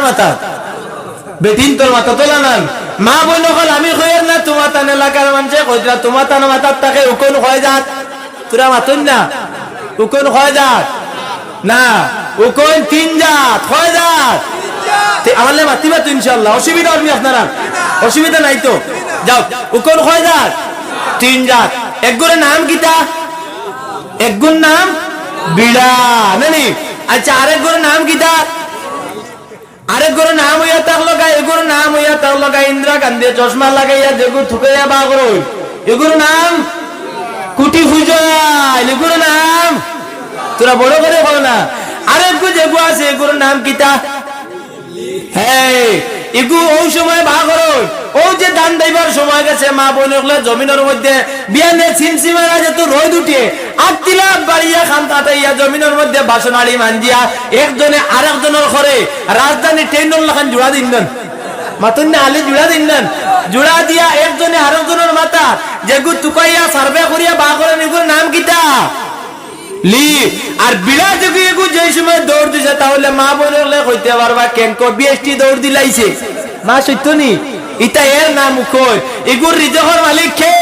মাথা বেটিন তোর মাথা তোলা নান মা বইন হল আমি কইর না তোমার তান এলাকার মানুষে কইরা তোমার তান মাথার তাকে উকন হয় যাত তোরা মাতুন না উকন হয় যাত না উকন তিন জাত হয় যাত আমালে মাতিবা তো ইনশাআল্লাহ অসুবিধা হবে আপনারা অসুবিধা নাই তো যাও উকন হয় যাত তিন জাত এক গুণের নাম কিতা এক গুণ নাম বিড়া নানি আচ্ছা আরেক গুণের নাম কিতা আরেক গুণের নাম হইয়া থাকলো গা এগুর নাম হইয়া থাকলো গা ইন্দিরা গান্ধী চশমা লাগাইয়া যেগুর থুকাইয়া বা করো এগুর নাম কুটি ফুজা এগুর নাম তোরা বড় করে বল না আরেক গু যেগু আছে এগুর নাম কিতা হ্যাঁ এগু ওই সময় বা করো ও যে ধান দাইবার সময় গেছে মা বোনগুলো জমিনের মধ্যে বিয়ানে সিনসিমারা যেত রোদ উঠে আটতিলা বাড়িয়া খান তাতাইয়া জমিনের মধ্যে বাসনাড়ি মানজিয়া একজনে আরেকজনের ঘরে রাজধানী ট্রেনের লাখান জোড়া দিন মাতুন না আলি জোড়া দিন জোড়া দিয়া একজনে আরেকজনের মাথা যেগু তুকাইয়া সার্ভে করিয়া বা করেন এগুলোর নাম কিতা লি আর বিড়া যদি এগু যে সময় দৌড় দিছে তাহলে মা বোনগুলো কইতে পারবা কেন বিএসটি দৌড় দিলাইছে মা সত্য নি ইটা এর নাম কই এগুর রিজহর মালিক কে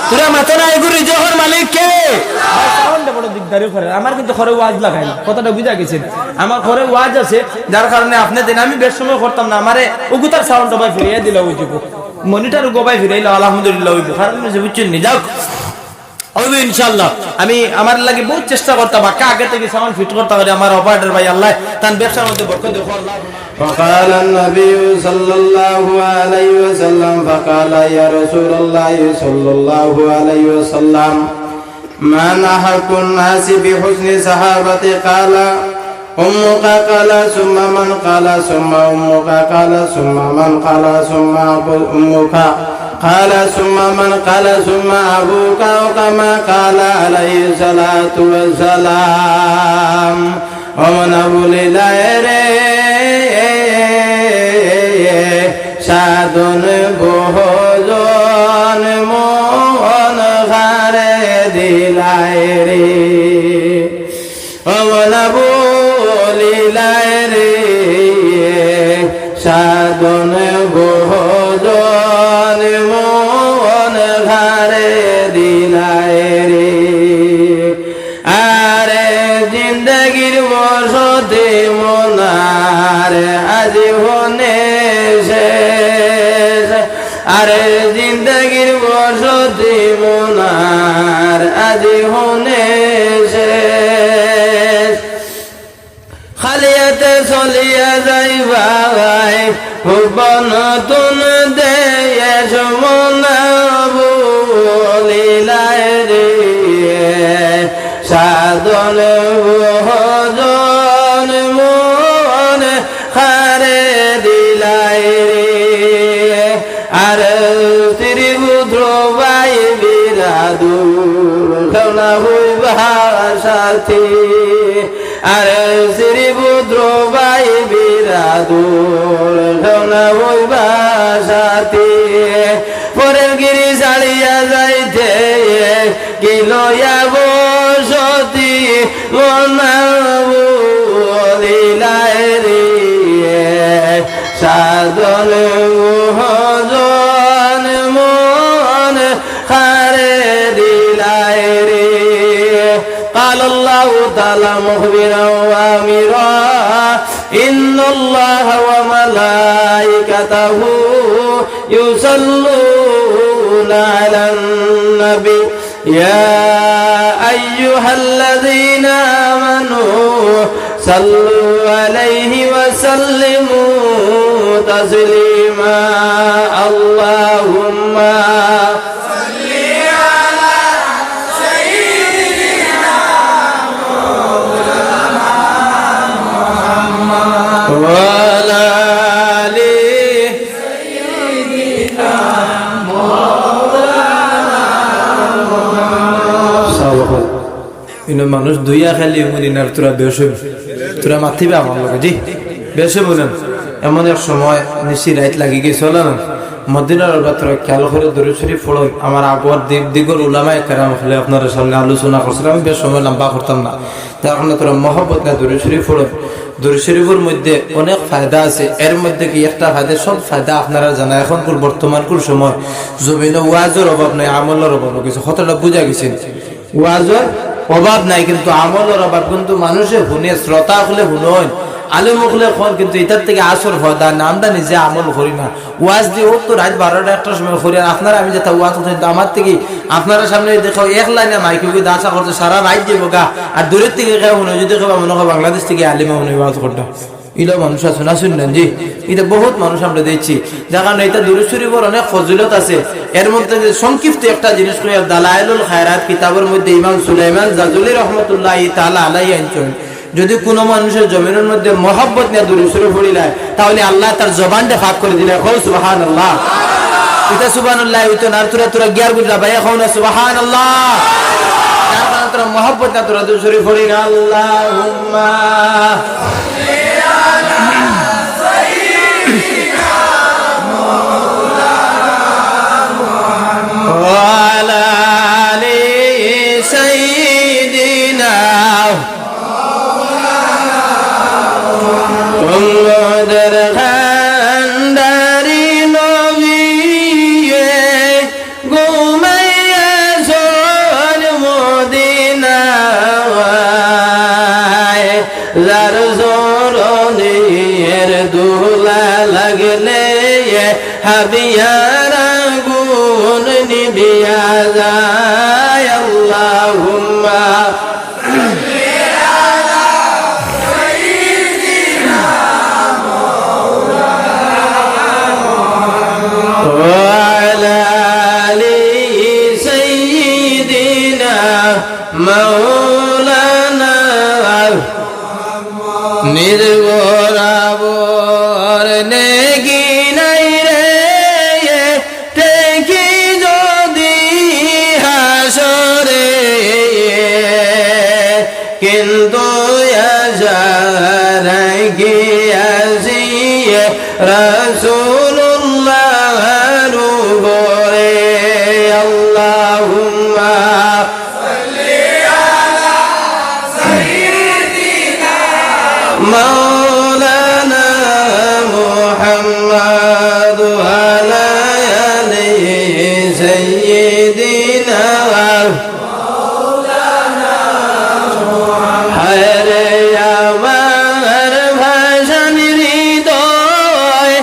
তোরা মাথা না এগুর রিজহর মালিক কে সাউন্ডটা বড় দিগদারি করে আমার কিন্তু ঘরে ওয়াজ লাগাই না কথাটা বুঝা গেছেন আমার ঘরে ওয়াজ আছে যার কারণে আপনি দেন আমি বেশ সময় করতাম না আমারে উগুতার সাউন্ডটা ভাই ফিরিয়ে দিল ওই যুগ মনিটর গোবাই ফিরাইলো আলহামদুলিল্লাহ ওই কারণ বুঝছেন নি যাও হবে ইনশাআল্লাহ আমি আমার লাগি বহুত চেষ্টা করতাম বাকা আগে থেকে সাউন্ড ফিট করতে পারি আমার অপারেটর ভাই আল্লাহ তার ব্যবসার মধ্যে বরকত দেব আল্লাহ فقال النبي صلى الله عليه وسلم فقال يا رسول الله صلى الله عليه وسلم من أحق الناس بحسن صحابتي قال أمك قال ثم من قال ثم أمك قال ثم من قال ثم أمك قال ثم من قال ثم أبوك وكما قال عليه الصلاة والسلام ومن أبو لله সাধন বহুজন মন ঘরে দিলাই রে অমন বলিলাই রে সাধন বহুজন মন ঘরে দিলাই রে আরে জিন্দগির বসতে মনার আজীবনে আরে জিন্দগির বসতি মনার আজীবনে খালিয়াতে চলিয়া যাইবা ভুবন তুন দেশ মনা বলিলাই রে সাধন ভজন মন হারে দিলাই রে আর ত্রিপুত্র ভাই বিরাদুর খেলা হইবা সাথী আর ত্রিপুত্র ভাই বিরাদুর খেলা হইবা সাথী পরের গিরি ছাড়িয়া যাইতে কি লইয়া বসতি মনা বলিলাই রে সাধন ভজন মন হারে দিলাই রে قال الله تعالى مخبرا وامرا إن الله وملائكته يصلون على النبي يا أيها الذين آمنوا صلوا عليه وسلموا تسليما اللهم صل على سيدنا محمد وعلى آل سيدنا محمد ইনো মানুষ দুইয়া খালি মদিনার তোরা বেশ তোরা মাথিবে আমার লগে জি বেশ বলেন এমন এক সময় নিশি রাত লাগি গেছিল না মদিনার বাতরা খেয়াল করে দরুদ শরীফ পড়ো। আমার আবহাওয়ার দিগর উলামায়ে কেরাম হলে আপনার সামনে আলোচনা করছিলাম, বেশ সময় লম্বা করতাম না, তার কারণে তোরা মহব্বত না দরুদ শরীফ পড়ো। দরুদ শরীফের মধ্যে অনেক ফায়দা আছে, এর মধ্যে কি একটা ফায়দা, সব ফায়দা আপনারা জানা। এখন বর্তমান সময় জমিনে ওয়াজের অভাব নাই, আমলের অভাব কিছু কতটা বুঝা গেছে। ওয়াজের অভাব নাই কিন্তু আমলের অভাব, কিন্তু মানুষে শুনে, শ্রোতা হলে শুনয়, আলু মুখলে খন, কিন্তু এটার থেকে আসর হদা না, আমরা নিজে আমল করি না। ওয়াজ দিয়ে ও তো রাত 12টা 1টার সময় করি, আর আপনারা আমি যেটা ওয়াজ করতে, আমার থেকে আপনারা সামনে দেখো এক লাইনে মাইকে দাসা করতে সারা রাত দিব গা, আর দূরের থেকে কেউ মনে যদি কেউ মনে হয় বাংলাদেশ থেকে আলিমা মনে ওয়াজ করতে ইলো মানুষ আছে না, শুনলেন জি, এটা বহুত মানুষ আমরা দেখছি। যার কারণে এটা দরুদ শরীফের অনেক ফজিলত আছে। এর মধ্যে সংক্ষিপ্ত একটা জিনিস কই, দালাইলুল খায়রাত কিতাবের মধ্যে ইমাম সুলাইমান জাজুলি রহমতুল্লাহি তাআলা আলাইহি আনছেন, যদি কোনো মানুষের জমিনের মধ্যে মহব্বত নিয়ে দরুদ শরীফ পড়ি যায়, তাহলে আল্লাহ তার জবানটা ফাঁক করে দিলে। কও সুবহানাল্লাহ। এটা সুবহানাল্লাহ হইতো না, তোরা গিয়ার গুজরা ভাই এখন সুবহানাল্লাহ। তার কারণে তোরা মহব্বত না, তোরা দরুদ শরীফ পড়ি না। আল্লাহুম্মা وعلى آل سيدنا محمد خندري نبي غمية سول مدينة زر زورونير دولا لگلے حبيارا اللهم وعلى آل سيدنا مولانا নির্ভরাবর নেগি নাই রে টেকি যদি হাসরে, কিন্তু গিয়াছি রাসূলুল্লাহর উপরে। আল্লাহুম্মা সাল্লি আলা সাইয়্যিদিনা মাওলানা মুহাম্মাদ ওয়া আলা আলি সাইয়্যিদিনা মাওলানা মুহাম্মাদ। হরে আমার ভাষণ হৃদয়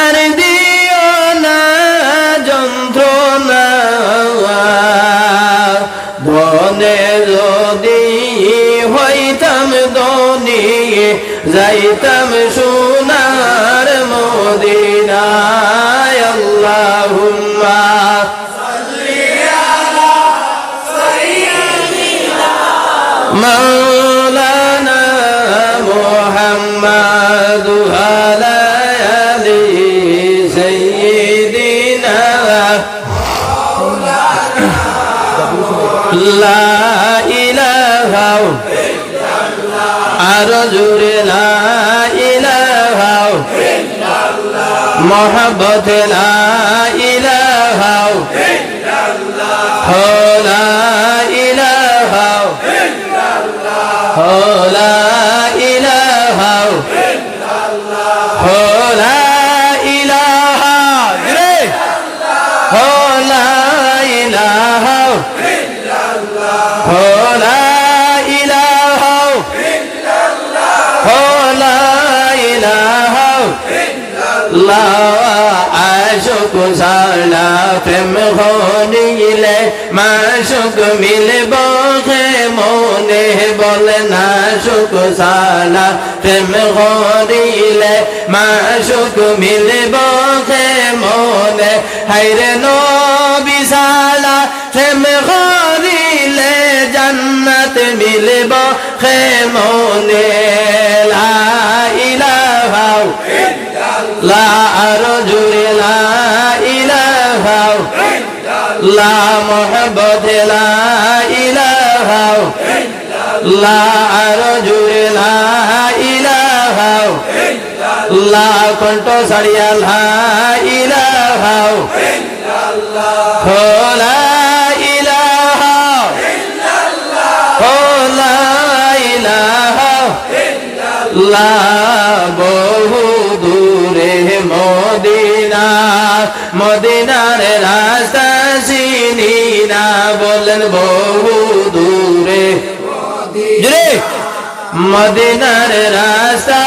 আর দিও না যন্ত্রণা, ধনে যদি হইতাম ধনী যাইতাম সোনার মদিনায়। আল্লাহুম্মা সাল্লি আলা সাইয়্যিদিনা মাওলানা মুহাম্মাদ ওয়া আলা আলি সাইয়্যিদিনা মাওলানা। লা ইলাহা ইল্লাল্লাহ, আর জোরে লা ইলাহা ইল্লাল্লাহ, মুহাব্বত লা ইলাহা ইল্লাল্লাহ, লা ইলাহা ইল্লাল্লাহ, লা ইলাহা ইল্লাল্লাহ, লা ইলাহা ইল্লাল্লাহ, লা ইলাহা ইল্লাল্লাহ, লা ইলাহা ইল্লাল্লাহ, লা ইলাহা ইল্লাল্লাহ। আশুক সালা প্রেম হইলে মাশুক মিলব হে মনে, বলে না সুখ সালা প্রেম হইলে মাশুক মিলব হে মনে। হায়রে নবী সালা প্রেম হইলে জান্নাত মিলব হে মনে। লা ইলাহা ইল্লাল্লাহ, আর জোরে লা ইলাহা ইল্লাল্লাহ, মুহাব্বত লা ইলাহা ইল্লাল্লাহ, আর জোরে লা ইলাহা ইল্লাল্লাহ, ইল্লাল্লাহ কণ্ঠ ছাড়িয়া লা ইলাহা ইল্লাল্লাহ লা ইলাহা ইল্লাল্লাহ লা ইলাহা ইল্লাল্লাহ বহু দূরে মদিনা মদিনার রাস্তা চিনি না বলেন বহু দূরে জুড়ে মদিনার রাস্তা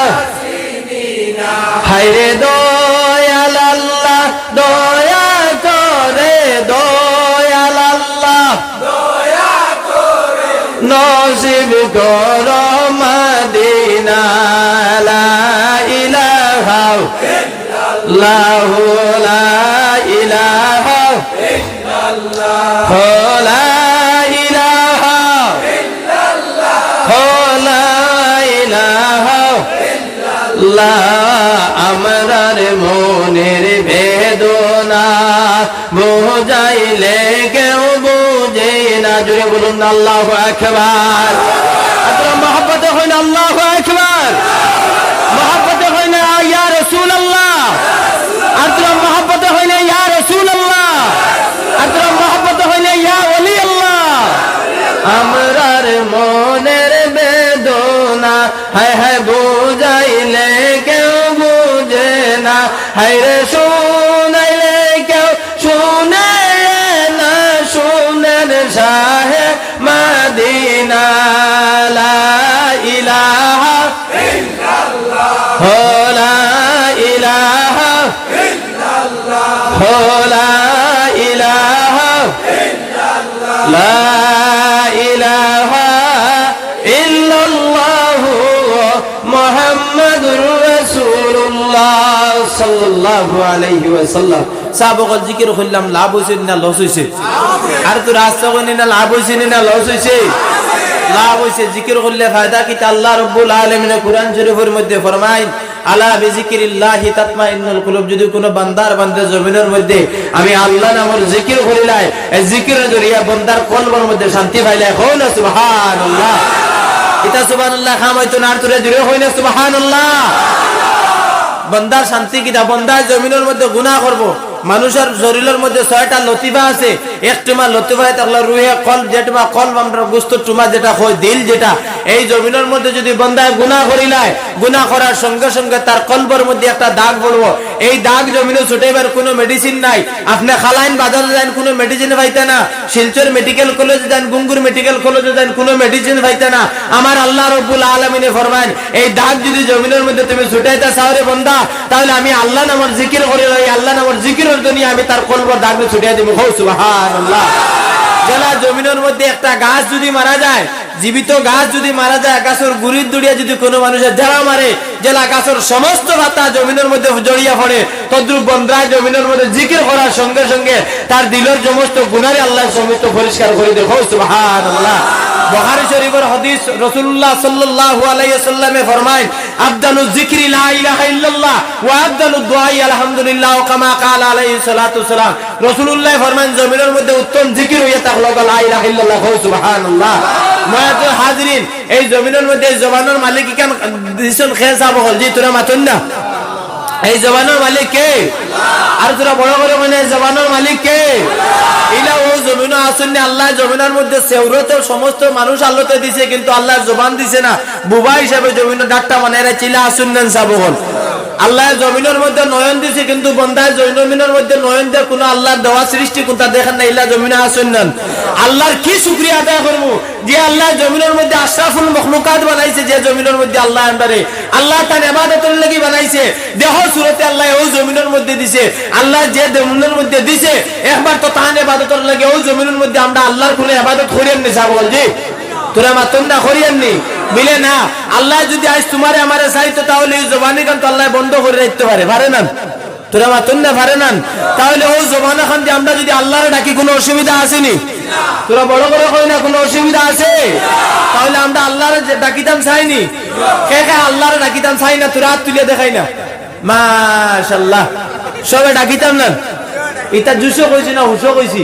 হায়রে দয়াল আল্লাহ দয়া করে দয়াল আল্লাহ নসিব কর মদিনা লা ইলাহা ইল্লাল্লাহ লা ইলাহা ইল্লাল্লাহ লা ইলাহা ইল্লাল্লাহ লা ইলাহা ইল্লাল্লাহ আমরার মনের বেদনা বুঝাইলে কেউ বুঝে না জুড়ে বলুন আল্লাহু আকবার আপনারা মহব্বতে হইন আল্লাহু আকবার মহব্বতে হইন ইয়া রাসূলুল্লাহ আপনারা মহব্বতে হইন ইয়া রাসূলুল্লাহ আপনারা মহব্বতে হইন ইয়া ওলি আল্লাহ আমরার মনের বেদনা হায় হায় বুঝাইলে কেউ বুঝে না হায় রে শুনাইলে কেউ শুনে না শুনেন শাহে মদিনা লা ইলাহা ইল্লাল্লাহ লা ইলাহা ইল্লাল্লাহ লা ইলাহা ইল্লাল্লাহ লা ইলাহা ইল্লাল্লাহ মুহাম্মাদুর রাসূলুল্লাহ সাল্লাল্লাহু আলাইহি ওয়াসাল্লাম সাহাবাগণ জিকির করলাম লাভ হইছে না লস হইছে আর তো রাস্তা কইনি না লাভ হইছে না লস হইছে লাভ হইছে জিকির করলে ফায়দা কি আল্লাহ রাব্বুল আলামিন কুরআন শরীফের মধ্যে ফরমায় আলা বিজিকিরিল্লাহি তাতমাইন্নুল কুলুব যদি কোন বান্দার বান্দা জমিনের মধ্যে আমি আল্লাহ নামের জিকির করিলাই এই জিকিরের জরিয়া বান্দার কলবের মধ্যে শান্তি পাইলে কইনা সুবহানাল্লাহ এটা সুবহানাল্লাহ খামাইতো না আর তোরে জুড়ে কইনা সুবহানাল্লাহ বান্দার শান্তি কিটা বান্দা জমিনের মধ্যে গুনাহ করব মানুষের শরীরের মধ্যে 6টা লতিফা আছে একটিমা লতিফা তাহলে রুহে কলব যেটা কলব আমরা গোশত টুমা যেটা হয় দিল যেটা এই জমিনের মধ্যে যদি বান্দা গুনাহ করিলায় গুনাহ করার সঙ্গে সঙ্গে তার কলবের মধ্যে একটা দাগ পড়ব এই দাগ জমিনে ছুটাইবার কোনো মেডিসিন নাই আপনি খালাইন বাজারে যান কোনো মেডিসিন পাইতে না শিলচর মেডিকেল কলেজে যান গুঙ্গুর মেডিকেল কলেজে যান কোনো মেডিসিন পাইতে না আমার আল্লাহ রাব্বুল আলামিন ফরমান এই দাগ যদি জমিনের মধ্যে তুমি ছুটাইতে চাও রে বান্দা তাহলে আমি আল্লাহ নামের জিকির করি এই আল্লাহ নামের জিকির দুনিয়া আমি তার কলবর দাগ ছুটিয়ে দেব সুবহানাল্লাহ জেলা জমিনের মধ্যে একটা গাছ যদি মারা যায় জীবিত গাছ যদি মারা যায় গাছের গুড়ির দুড়িয়া যদি কোনো মানুষের যারা মারে জেলা গাছের সমস্ত পাতা জমিনের মধ্যে জড়িয়ে পড়ে তদ্রুপ বন্দ্রায় জমিনের মধ্যে জিকির করার সঙ্গে সঙ্গে তার দিলের সমস্ত গুনারে আল্লাহ সমস্ত পরিষ্কার করে দেব সুবহানাল্লাহ বুখারী শরীফের হাদিস রাসূলুল্লাহ সাল্লাল্লাহু আলাইহি ওয়াসাল্লামে ফরমায় আফদালুজ যিকরি লা ইলাহা ইল্লাল্লাহ ওয়া আফদালুদ দুআই আলহামদুলিল্লাহ কামা ক্বালা আলাইহি সাল্লাতু ওয়াসালাম রাসূলুল্লাহ ফরমান জমিনের মধ্যে উত্তম জিকির হইয়া থাকলো লা ইলাহা ইল্লাল্লাহ সুবহানাল্লাহ মায়াতুল হাজিরিন এই জমিনের মধ্যে জবানের মালিক কেন দিছেন খেল সাব হল জি তোরা মাতুন না এই জবানের মালিক কে আর তোরা বড় বড় মানে জবানের মালিক কে ইলা ও জমিন আসেন আল্লাহ জমিনের মধ্যে সেউরতে সমস্ত মানুষ আল্লাহতে দিয়েছে কিন্তু আল্লাহ জবান দিছে না বুবা হিসাবে জমিনের ডাকটা মানেরা চিলা আসুন নেন সাব হল আল্লাহ জমিনের মধ্যে নয়ন দিছে কিন্তু বান্দার জমিনের মধ্যে নয়ন দিয়ে কোনো আল্লাহর দেওয়া সৃষ্টি কোনটা দেখেন না ইলা জমিনে আসুন নেন আল্লাহর কি শুকরিয়া আদায় করব যে আল্লাহ জমিনের মধ্যে আশরাফুল মখলুকাত বানাইছে যে জমিনের মধ্যে আল্লাহ আন্ডারে আল্লাহ তার ইবাদতের লাগি বানাইছে দেহ সুরতে আল্লাহ ওই জমিনের মধ্যে দিছে আল্লাহ যে জমিনের মধ্যে দিছে একবার তো তার ইবাদতের লাগি ওই জমিনের মধ্যে আমরা আল্লাহর কোনো ইবাদত করিয়েন না সাহেব বলজি তোরা মাতুন না করিয়েন নি মিলে না আল্লাহ যদি আজ তোমারে আমারে চাইতো তাহলে এই জবানি কান তো আল্লাহ বন্ধ করে রাখতে পারে না তোরা মাতুন না পারে না তাহলে ওই জবানা খান যে আমরা যদি আল্লাহর ডাকি কোনো অসুবিধা আসেনি তোরা বড় বড় কই না কোনো অসুবিধা আছে তাহলে আমরা আল্লাহর ডাকিতাম চাইনি কে কে আল্লাহর ডাকিতাম চাই না তোরা হাত তুলে দেখাই না মাশাআল্লাহ সবে ডাকিতাম না এটা জুসো কইছি না হুসো কইছি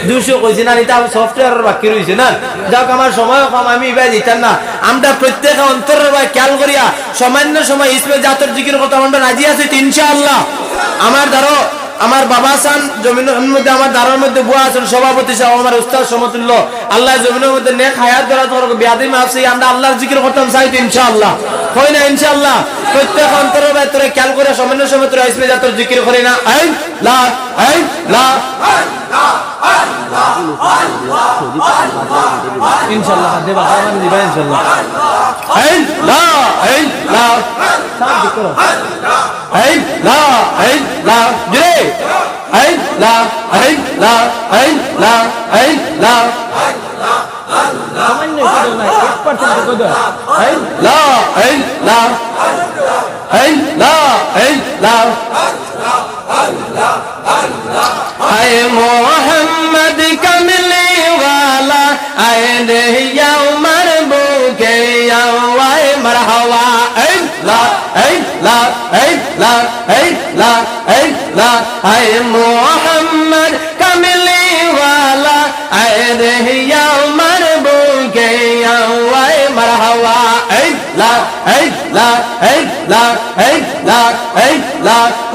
200 কইছি না এটা সফটওয়্যার বাকি রইছে না যাক আমার সময় কম আমি ইবা দিতাম না আমরা প্রত্যেকে অন্তরের ভাই খেয়াল করিয়া সামান্য সময় ইসমে জাতর জিকির কথা আমরা রাজি আছি ইনশাআল্লাহ আমার ধরো আমার বাবা সান জমিনের মধ্যে আমার দারার মধ্যে বুয়া আছেন সভাপতি সাহেব আমার উস্তাদ সমতুল্য আল্লাহ জমিনের মধ্যে নেক হায়াত দরা তোর বিয়াদি মাফসি আমরা আল্লাহর জিকির করতাম চাই ইনশাআল্লাহ কই না ইনশাআল্লাহ প্রত্যেক অন্তরের ভিতরে খেয়াল করে সামান্য সময় তোর ইসমে জাতর জিকির করি না আই লা ইনশাআল্লাহ দেবা আমার দিবা ইনশাআল্লাহ আই লা সাথ করো আই লা জে আই লা সামান্য কত না 1% কত আই লা আয় মোহাম্মদ কমলি ওয়ালা আয় রে ইয়াউমার বুকে আওয়ায় মারহাবা আয় লা আয় মোহাম্মদ কমলি ওয়ালা আয় রে ইয়াউমার বুকে আওয়ায় মারহাবা আয় লা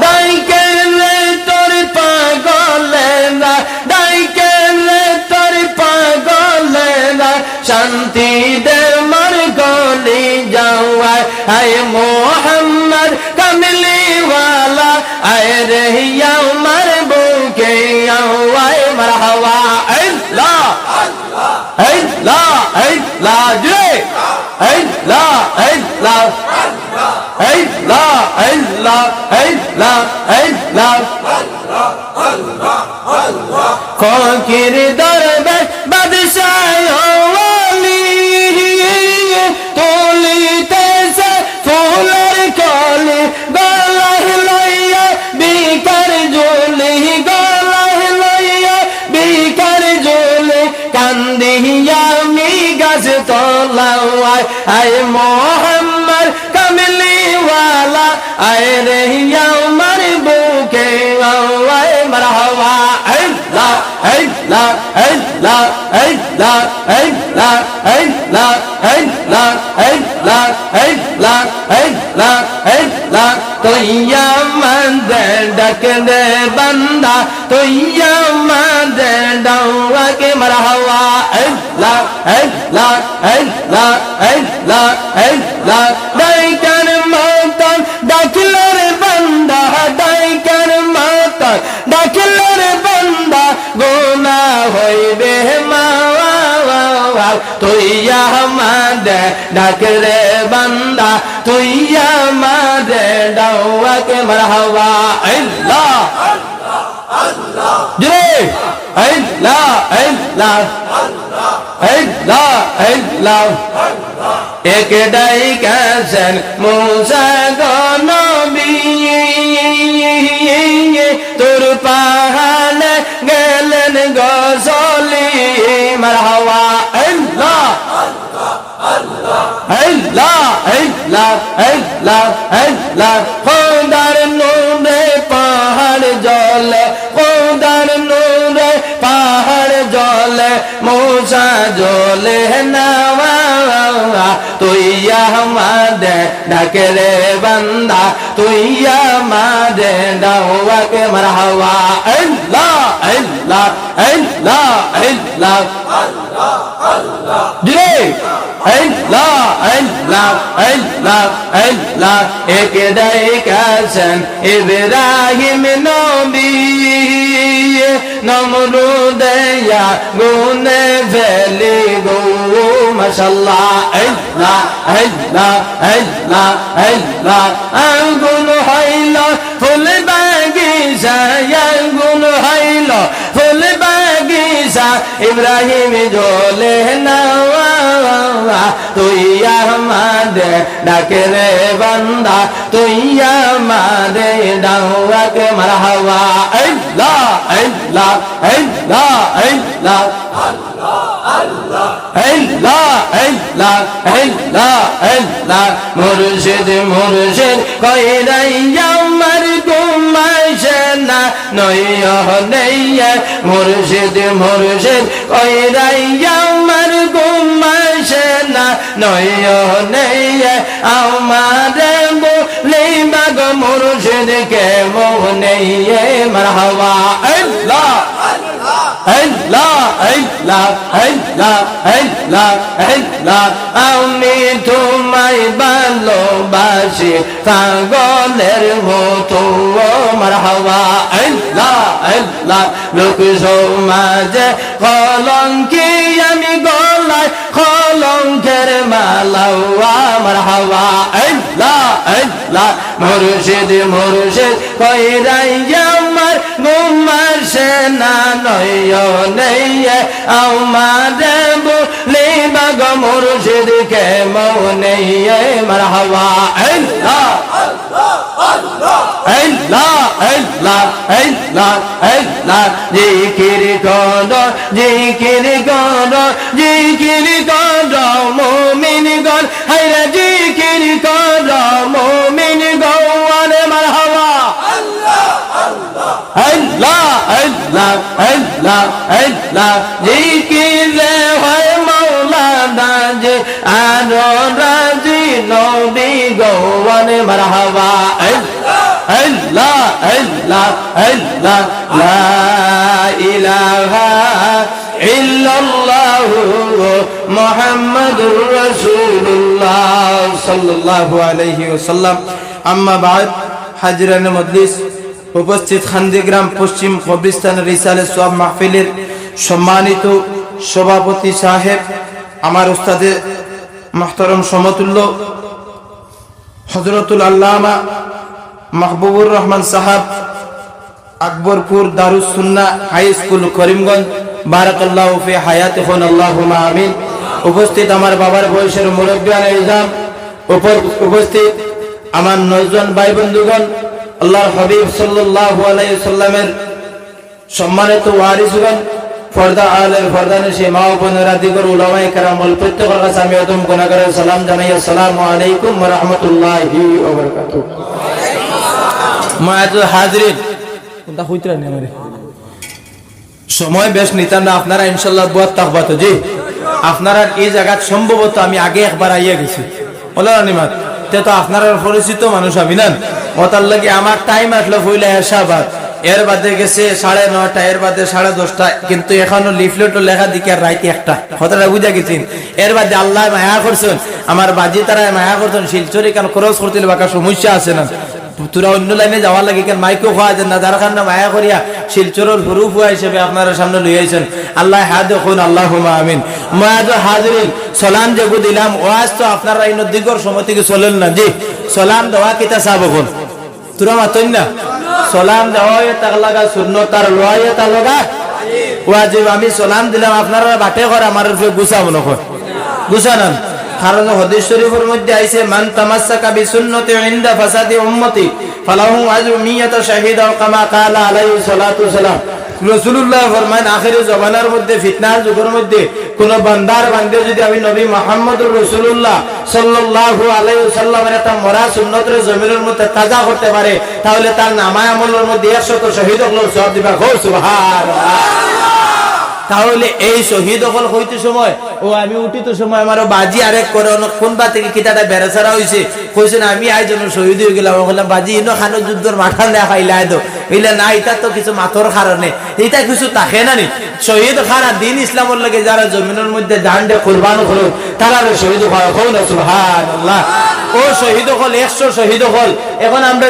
ডাইকে রে তোর পাগলে না ডাইকে রে তোর পাগলে না শান্তি দে মর গলি যাওয়ায় আয় মোহাম্মদ কমলি ওয়ালা আয় রে ইয়াউমার বুকে আওয়ায় মারহাবা আয় লা জে আয় লা ফকির দরবার বাদশাহ ওলি তুলিতেছে ফুলের কলি গলায় লইয়া বিকার ঝুলি গলায় লইয়া বিকার ঝুলি কান্দিয়া মি গাছ তলাওয়ায় আয় মোহাম্মদ কমলি ওয়ালা আয় রে ইয়াউমার বুকে আওয়ায় মারহাবা আয় লা তোইয়া মাদে ডাক দে বান্দা তোইয়া মাদে ডাওয়াকে মারহাবা লা ডাইকার মতন ডাকলের বান্দা ডাইকার মতন ডাকলের বান্দা গোনা হইবে মাওয়া তুইয়া মাদে ডাকলে বান্দা তুইয়া মাদে ডাওয়াকে মারহাবা আল্লাহ জে আল্লাহ এক ডাইকাছেন মুসা গো নবী তোর পাহাড়ে গেলেন গজলি মারহাবা খোদার নূরে পাহাড় জলে খোদার নূরে পাহাড় জলে মুসা জলে নাওয়া তুইয়া মাদে ডাকে রে বান্দা তুইয়া মাদে ডাওয়াকে মারহাবা জি এক ডাইকাছেন ইব্রাহিম নবী নমরুদিয়া গুনে ফেলি গো মাশাআল্লাহ আগুন হইল ফুল বাগিচা আগুন হইল ফুল বাগিচা ইব্রাহিম জ্বলে নাওয়া তুইয়া আমাদে ডাকে রে বান্দা তুইয়া আমাদে ডাওয়াকে মারহাবা আল্লাহ আল্লাহ আল্লাহ আল্লাহ মুর্শিদ মুর্শিদ কইরাই আমার ঘুমাইছে না নইয়া মুর্শিদ মুর্শিদ কইরাই আমার ঘুম আসে না নয়নে আমারে বলে বাগ মুর্শিদ কে মোহনে মারহাবা আল্লাহ আল্লাহ আল্লাহ আল্লাহ আল্লাহ আল্লাহ আমি তোমায় ভালোবাসি পাগলের মতো মারহাবা আল্লাহ আল্লাহ লোক সমাজে কলঙ্কি আমি গলায় কলঙ্কের মালাওয়া মারহাবা আল্লাহ আল্লাহ মুর্শিদ মুর্শিদ কইরাই আমার ঘুম আসে না নয়নে আমারে বলে বাগ মুর্শিদ কে মনে মারহাবা আল্লাহ আল্লাহ আল্লাহ আল্লাহ আল্লাহ জিকির করো জিকির করো জিকির করো মুমিন গণ হায়রে জিকির করো মুমিন গণ মারহাবা আল্লাহ আল্লাহ আল্লাহ আল্লাহ জিকিরে হয় মাওলানা যে আরো রাজি নবী গওয়ান মারহাবা আল্লাহ আল্লাহ আল্লাহ লা ইলাহা ইল্লাল্লাহ মুহাম্মাদুর রাসূলুল্লাহ সাল্লাল্লাহু আলাইহি ওয়াসাল্লাম আম্মা বাদ হাজরানে মজলিস উপস্থিত খান্দিগ্রাম পশ্চিম কবরস্থান রিসালে সওয়াব মাহফিলের সম্মানিত সভাপতি সাহেব আমার উস্তাদে মুহতারাম সমতুল্য হযরতুল আল্লামা মাহবুবুর রহমান সাহাব আকবরপুর দারুস সুন্নাহ হাই স্কুল করিমগঞ্জ বারাকাল্লাহু ফি হায়াতিকুম আল্লাহুম্মা আমিন। উপস্থিত আমার বাবার বয়সের মুরব্বিয়ানে ইজাম, উপস্থিত আমার 9 জন ভাই বন্ধুগণ, আল্লাহর হাবিব সাল্লাল্লাহু আলাইহি সাল্লামের সম্মানিত ওয়ারিসগণ, পর্দা আলের পর্দানিশি মা ও বোনেরা, দিগর উলামায়ে কেরাম, প্রত্যেকের কাছে আমি আদম গুনাহগারের সালাম জানাই। আসসালামু আলাইকুম ওয়া রাহমাতুল্লাহি ওয়া বারাকাতুহু। মুআজ্জাজ হাজিরিন, কোনটা হইতরা নে আমারে সময় বেশ নিতাম না, আপনারা ইনশাআল্লাহ বহুত তাকবাত জি। আপনারা এই জায়গা সম্ভবত আমি আগে একবার আইয়া গেছি বলা নিমাত, তে তো আপনারা পরিচিত মানুষ আমি না, ওটার লাগে আমার টাইম আসলো পয়লা এশাবাদ, এর বাদে গেছে 9:30, এর বাদে 10:30, কিন্তু এখনো লিফলেটও লেখা দিকে রাইতে একটা কথাটা বুঝা গেছেন। এর বাদে আল্লাহ মায়া করছেন, আমার বাজি তারা মায়া করছেন, শিলচরি কেন খরচ করতে বাকা সমস্যা আছে না, তোরা অন্য লাইনে যাওয়ার লাগে কেন মাইকও খাওয়া যায় না, যার কারণে মায়া করিয়া শিলচরের হুরুফ হিসেবে আপনারা সামনে লই আইছেন। আল্লাহ হাদ খুন আল্লাহুম্মা আমিন। মুআজ্জাজ হাজিরিন, সালাম যেগু দিলাম, ওয়াজ তো আপনারা এই দিগর সময় থেকে চলেন না জি। সালাম দেওয়া কিতা সাব কোন তোরা মাতইন না, সালাম দেওয়া তাক লাগা সুন্নাত আর লওয়া তা লাগা ওয়াজিব। আমি সালাম দিলাম, আপনারা বাটে করে আমার উপরে গুছা মনে কর গুছানান, কারণ হাদিস শরীফের মধ্যে আইছে মান তামাসসাকা বিসুন্নতি ইনদা ফাসাদি উম্মতি ফালাহু আজরু মিয়াতা শাহিদা কামা ক্বালা আলাইহি সাল্লাতু সালাম। রাসূলুল্লাহ ফরমান আখিরি জামানার মধ্যে ফিতনার যুগের মধ্যে কোন বান্দার বান্দে যদি আমি নবী মুহাম্মদুর রাসূলুল্লাহ সাল্লাল্লাহু আলাইহি ওয়াসাল্লামের একটা মরা সুন্নতের জমিনের মধ্যে তাজা করতে পারে, তাহলে তার নামায় আমলের মধ্যে 100 শহীদ হলোর সওয়াব দিবা। সুবহানাল্লাহ। তাহলে এই শহীদ হল হইতে সময় ও আমি উঠিত সময় আমার বাজি আরেক করে কোনবা থেকে কিতাটা বেড়াছাড়া হয়েছে, কইছেন আমি আই জন্য শহীদ হয়ে গেলাম। বললাম বাজি ইনো খানো যুদ্ধর মাঠা না খাইলাই দো বলে না, এটা তো কিছু মাথর কারণে, এটা কিছু তাকে না নি শহীদ খানা দিন ইসলামের লাগে যারা জমিনের মধ্যে জান দে কুরবান হলো তারা শহীদ হয়। সুবহানাল্লাহ। ও শহীদ হল 100 শহীদ হল। এখন আমরা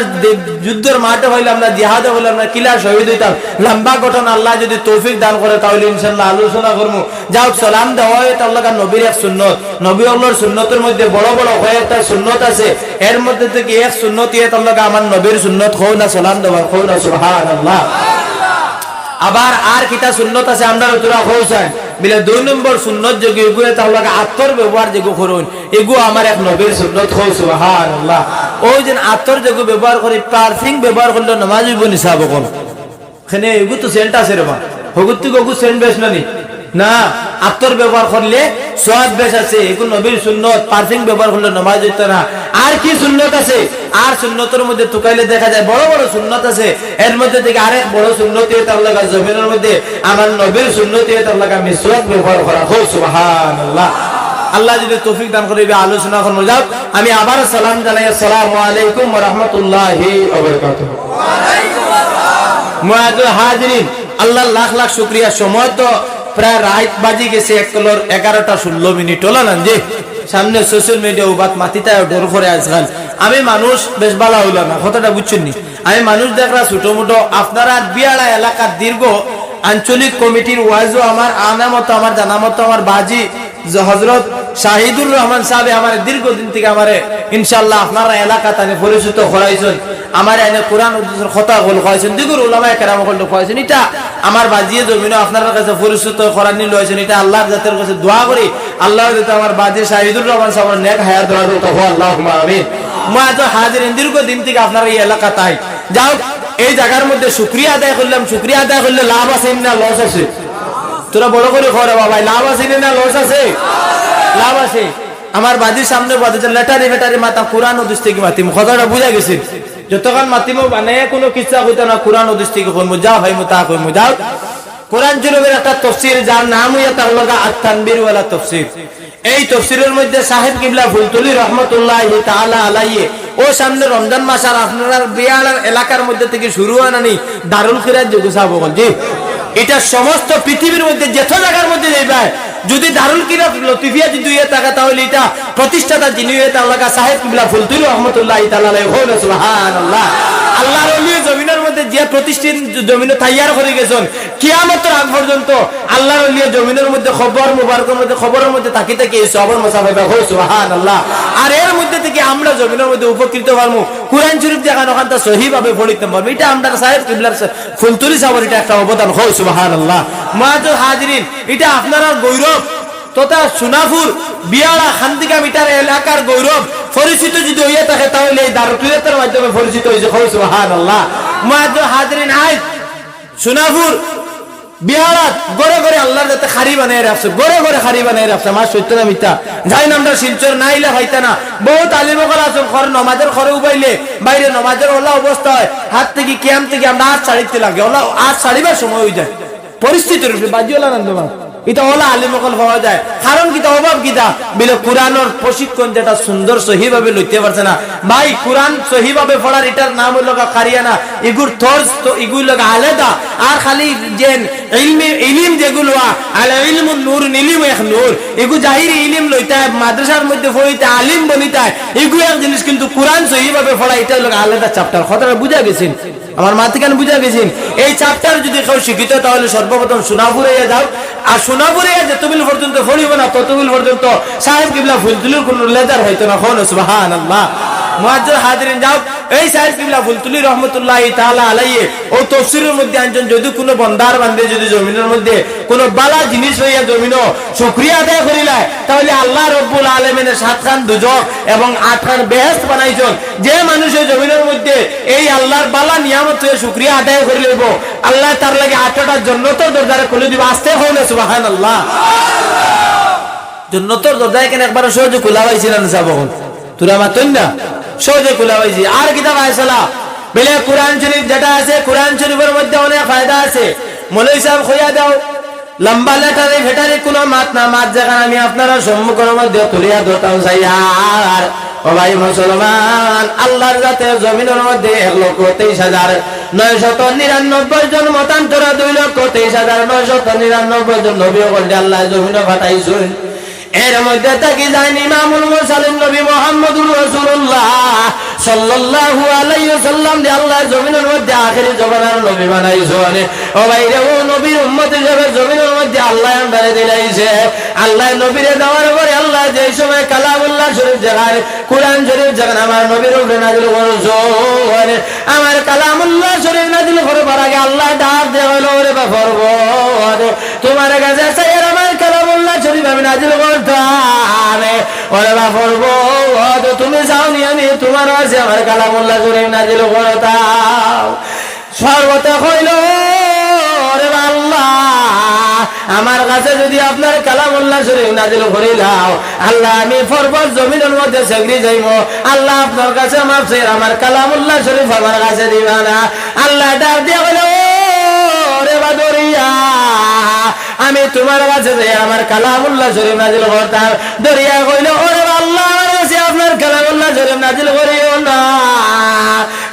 যুদ্ধের মাঠে হইলে আমরা জিহাদে হইলে আমরা কিলা শহীদ হইতাম। লম্বা ঘটনা আল্লাহ যদি তৌফিক দান করে তাহলে ইনশাআল্লাহ আলোচনা করবো। যাও সালাম দেওয়া হয় তাহলে নবীর এক সুন্নত, নবী আল্লাহর সুন্নতের মধ্যে বড় বড় কয়েকটা সুন্নত আছে, এর মধ্যে থেকে এক সুন্নত ইয়ে তাহলে আমার নবীর সুন্নত হও না সালাম দেওয়া হও না। সুবহানাল্লাহ। আবার আর কিটা সুন্নত আছে আমরা তোরা হওছেন বিলে 2 নম্বর সুন্নত যোগে এগুলো তাহলে আত্মর ব্যবহার যেগু করুন, এগুলো আমার এক নবীর সুন্নত হও। সুবহানাল্লাহ। ওই যে আত্মর যেগু ব্যবহার করি, পারফিউম ব্যবহার করলে নামাজ হইব নিসাব কোন খানে এগু তো সেন্ট আছে রে মা হগুত গগু সেন্ট বেশ না নি না, আতর ব্যবহার করলে সোয়াদ বেশ আছে, এগুলো নবীর সুন্নত। পারফিউম ব্যবহার করলে নামাজ হইতো না। আর কি সুন্নত আছে? আর সুন্নতের মধ্যে তুকাইলে দেখা যায় বড় বড় সুন্নত আছে। এর মধ্যে থেকে আরেক বড় সুন্নত তার লাগা জমিনের মধ্যে আমার নবীর সুন্নত তার লাগা মিসওয়াক ব্যবহার করা। হো সুবহানাল্লাহ। আল্লাহ যদি তৌফিক দান করে আলোচনা করবো। যাও, আমি আবার সালাম জানাই। আসসালামু আলাইকুম ওয়া রাহমাতুল্লাহি ওয়া বারাকাতুহু। মুআজ্জাল হাজিরিন, আল্লাহর লাখ লাখ শুকরিয়া। সময় তো প্রায় রাত বাজি গেছে 11:16 হলো না যে সামনে সোশ্যাল মিডিয়া উবাত মাতিতায় ডর করে আজকাল। আমি মানুষ বেশ ভালো হইল না, কথাটা বুঝছেন নি? আমি মানুষ দেখরা ছোট মোটো আপনারা বিয়াড়া এলাকার দীর্ঘ আঞ্চলিক কমিটির ওয়াইজও আমার আনা মতো, আমার জানা মতো, আমার বাজি হযরত শাহিদুর রহমান সাহেব আমার দীর্ঘদিন থেকে আমারে ইনশাআল্লাহ আপনারা এলাকা তানে পরিচিত করাইছেন। আমার এনে কোরআন উদ্দেশ্যের কথা বল করাইছেন, দিগুর উলামায়ে কেরাম বল করাইছেন। এটা আমার বাজিয়ে জমিন আপনার কাছে পরিচিত করানি লইছেন। এটা আল্লাহর জাতের কাছে দোয়া করি আল্লাহ যাতে আমার বাজি শাহিদুর রহমান সাহেবের নেক হায়াত দোয়া তো আল্লাহুম্মা আমিন। মুআজ্জাল হাজিরিন, দীর্ঘদিন থেকে আপনারা এই এলাকা তাই যাও, এই জায়গার মধ্যে শুকরিয়া আদায় করলাম। শুকরিয়া আদায় করলে লাভ আছে না লস আছে? তোরা বড় করে খরে বাবা, লাভ আছে না লস আছে? লাভ আছে। আমার বাজির সামনে বাজে লেটারি ফেটারি মাতা কোরআন হাদিস থেকে মাতিম, কথাটা বুঝা গেছে? যতক্ষণ মাতিমো বানায় কোনো কিচ্ছা হইতো না, কোরআন হাদিস থেকে কইমু। যাও ভাই মুতা কইমু। যাও, কোরআন শরীফের একটা তাফসীর যার নাম হইয়া তার লগা আত-তানবীর ওয়ালা তাফসীর। এই তাফসীরের মধ্যে সাহেব কিবলা ফুলতুলি রাহমাতুল্লাহি তাআলা আলাইহি ও সামনে রমজান মাস আর আপনার বিয়াড়ার এলাকার মধ্যে থেকে শুরু হয় নানি দারুল খিরাত যোগসা বল জি। এটা সমস্ত পৃথিবীর মধ্যে যত জায়গার মধ্যে যাইবা যদি দারুল কিরাত লতিফিয়া যদি হয়ে থাকে তাহলে এটা প্রতিষ্ঠাতা যিনি হয়ে তার লাগা সাহেব কিবলা ফুলতুলি রাহমাতুল্লাহি তাআলা আলাইহি হো সুবহানাল্লাহ। আল্লাহর ওলি জমিনের মধ্যে যে প্রতিষ্ঠিত জমিনে তৈয়ার করে গেছেন কিয়ামতের আগ পর্যন্ত আল্লাহর ওলি জমিনের মধ্যে খবর মুবারকের মধ্যে খবরের মধ্যে তাকি তাকি এই সবর মুসাফা হো সুবহানাল্লাহ। আর এর মধ্যে থেকে আমরা জমিনের মধ্যে উপকৃত হবো, কুরআন শরীফ দেখানো খান তা সহি ভাবে পড়িতে পারবো। এটা আমরা সাহেব কিবলার ফুলতুলি সাহেবের এটা একটা অবদান। হো সুবহানাল্লাহ। মুআজ্জাল হাজিরিন, এটা আপনারা গৌরব তথা সোনাপুর বিয়াড়া খান্দিকা মিটার এলাকার গৌরব পরিচিত যদি হইয়া থাকে তাহলে এই দারুল কিরাতের মাধ্যমে পরিচিত হয়েছে। হো সুবহানাল্লাহ। মুআজ্জাল হাজিরিন, আজ সোনাপুর বিহারাত গড়ে গড়ে আল্লাহর যাতে খারি বানায় রাখছে, গড়ে গড়ে খারি বানায় রাখছে। আমার সত্য না মিথ্যা? যাই নামটা শিলচর নাইলে হইতা না। বহুত আলিমকল আছেন ঘর নমাজের ঘরে উবাইলে বাইরে নমাজের ওলা অবস্থা হয়, হাত থেকে ক্যাম থেকে আমরা হাত ছাড়িতে লাগে, ওলা হাত ছাড়িবার সময় হয়ে যায় পরিস্থিতির উপরে বাজিওলা নন্দমা। এটা ওলা আলিমকল পাওয়া যায়। কারণ কিতা অভাব কিতা বিলে কোরআনের প্রশিক্ষণ যেটা সুন্দর সহিভাবে লইতে পারছে না। ভাই কোরআন সহিভাবে পড়ার এটার নাম হইল কারিয়ানা, এগুর থর্স তো এগুলো আলাদা। আর খালি যে ইলম যেগুলো আল ইলমু নূর, ইলম এক নূর, এগুলো জাহিরি ইলম লইতে হয় মাদ্রাসার মধ্যে পড়িতে আলিম বনিতে হয়, এগুলো এক জিনিস। কিন্তু কোরআন সহিভাবে পড়া এটা হলো আলাদা চ্যাপ্টার। কথাটা বুঝা গেছেন? আমার মাতিকান বুঝা গেছেন? এই চ্যাপ্টার যদি কেউ শিখিত তাহলে সর্বপ্রথম সোনাপুরে যাও। আর সোনাপুরে যতবিল পর্যন্ত পড়িব না ততবিল পর্যন্ত সাহেব কিবলা ফুলতুলির কোন লেদার হইতো না। হো সুবহানাল্লাহ। মুআজ্জাল হাজিরিন, যাও, এই সাহেব কিবলা ফুলতুলি রাহমাতুল্লাহি তাআলা আলাইহি ও তাফসীরের মধ্যে আনছেন যদি কোনো বন্দার বান্দে যদি জমিনের মধ্যে কোনো বালা জিনিস হইয়া জমিনও শুকরিয়া আদায় করিলা তাহলে আল্লাহ রাব্বুল আলামিনের 7 খান দুজক এবং 8 খান বেহেশত বানাইছেন। যে মানুষের জমিনের মধ্যে এই আল্লাহর বালা নিয়ামত হয়ে শুকরিয়া আদায় করে লইব আল্লাহ তার লাগি 8টা জান্নাতের দরজা খুলে দিব। আস্তে হইলে সুবহানাল্লাহ। জান্নাতের দরজা কেন একবার সহজে খোলা হইছিলেন সাবন তোরা মাতন না, সহজে খোলা হইছে। আর কিতাব আইছলা বলে কোরআন শরীফ যেটা আছে, কোরআন শরীফের মধ্যে অনেক ফায়দা আছে। মৌলভী সাহেব কইয়া দাও লম্বা লেটারে ভেটারে কোনো মাত না, মাত যেখানে আমি আপনারা সম্মুখের মধ্যে তুলিয়া ধরতাম চাই। আর ও ভাই মুসলমান, আল্লাহর জাতের জমিনের মধ্যে 1,23,999 জন মতান্তর, 2,23,999 জন নবী বলতে আল্লাহ জমিনে পাঠাইছেন। এর মধ্যে থাকি যায়নি ইমামুল মুরসালিন নবী মুহাম্মদুর রাসূলুল্লাহ সাল্লাল্লাহু আলাইহি ওয়াসাল্লাম যে আল্লাহ জমিনের মধ্যে আখেরি জমানার নবী বানাইছেন। ও ভাইরে, ও নবীর উম্মত হিসেবে জমিনের মধ্যে আল্লাহ আনবারে দিলাইছে। আল্লাহ নবীরে দেওয়ার পরে আল্লাহ যে সময় কালামুল্লাহ শরীফ জায়গায় কোরআন শরীফ জায়গায় আমার নবীর উপরে নাযিল করেছেন, আমার কালামুল্লাহ শরীফ নাযিল করার আগে আল্লাহ ডাক দেওয়া হলো, ওরে বাফরব তোমার কাছে চাইয়ের আমার কালামুল্লাহ শরীফ আমি নাযিল করতাম, ওরে বাফরব তুমি যাওনি আমি তোমার কাছে আমার কালামুল্লাহ শরীফ নাযিল করতাম। সর্বতে হইল ওরে আল্লাহ আমার কাছে যদি আপনার কালামুল্লাহ শরীফ নাজিল করে দাও আল্লাহ আমি পর্বত জমিনের মধ্যে সেগরি যাইব আল্লাহ আপনার কাছে মাফ চাই আমার কালামুল্লাহ শরীফ আমার কাছে দিবা না আল্লাহ ডাক দিয়ে বলে ও রে বাদরিয়া আমি তোমার কাছে যাই আমার কালামুল্লাহ শরীফ নাজিল করতাম দরিয়া কইল ওরে আল্লাহ আমার কাছে আপনার কালামুল্লাহ শরীফ নাজিল করিও না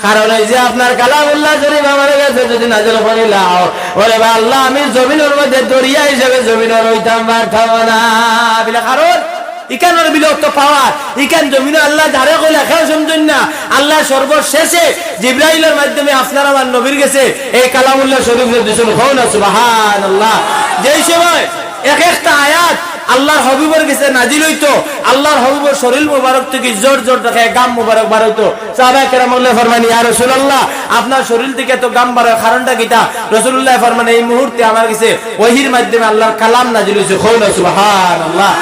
কারণ এই যে আপনার কালামুল্লাহ শরীফ আমার কাছে যদি নাজিল করে লাও ওরে আল্লাহ আমি জমিনের মধ্যে দরিয়া হিসেবে জমিনের হইতাম পারতাম না বিলা কারণ ইকানোর বিলক্ত পাওয়ার ইকান জমিন আল্লাহ যারে কইলা কেউ শুনছেন না আল্লাহ সর্বশেষে জিবরাইলের মাধ্যমে আপনার আমার নবীর গেছে এই কালামুল্লাহ শরীফ দিয়েছেন হও না সুবহানাল্লাহ যেই সময় এক একটা আয়াত আল্লাহর হাবিবের কাছে নাজিল হইতো আল্লাহর হাবিবের শরীর মোবারক থেকে জোর জোর দেখে গাম মোবারক বার হইতো সাহাবায়ে কেরাম ফরমান ইয়া রাসূলুল্লাহ আপনার শরীর থেকে তো গাম বার হয় কারণটা কিটা রাসূলুল্লাহ ফরমান এই মুহূর্তে আমার কাছে ওহীর মাধ্যমে আল্লাহর কালাম নাজিল হইছে হও না সুবহানাল্লাহ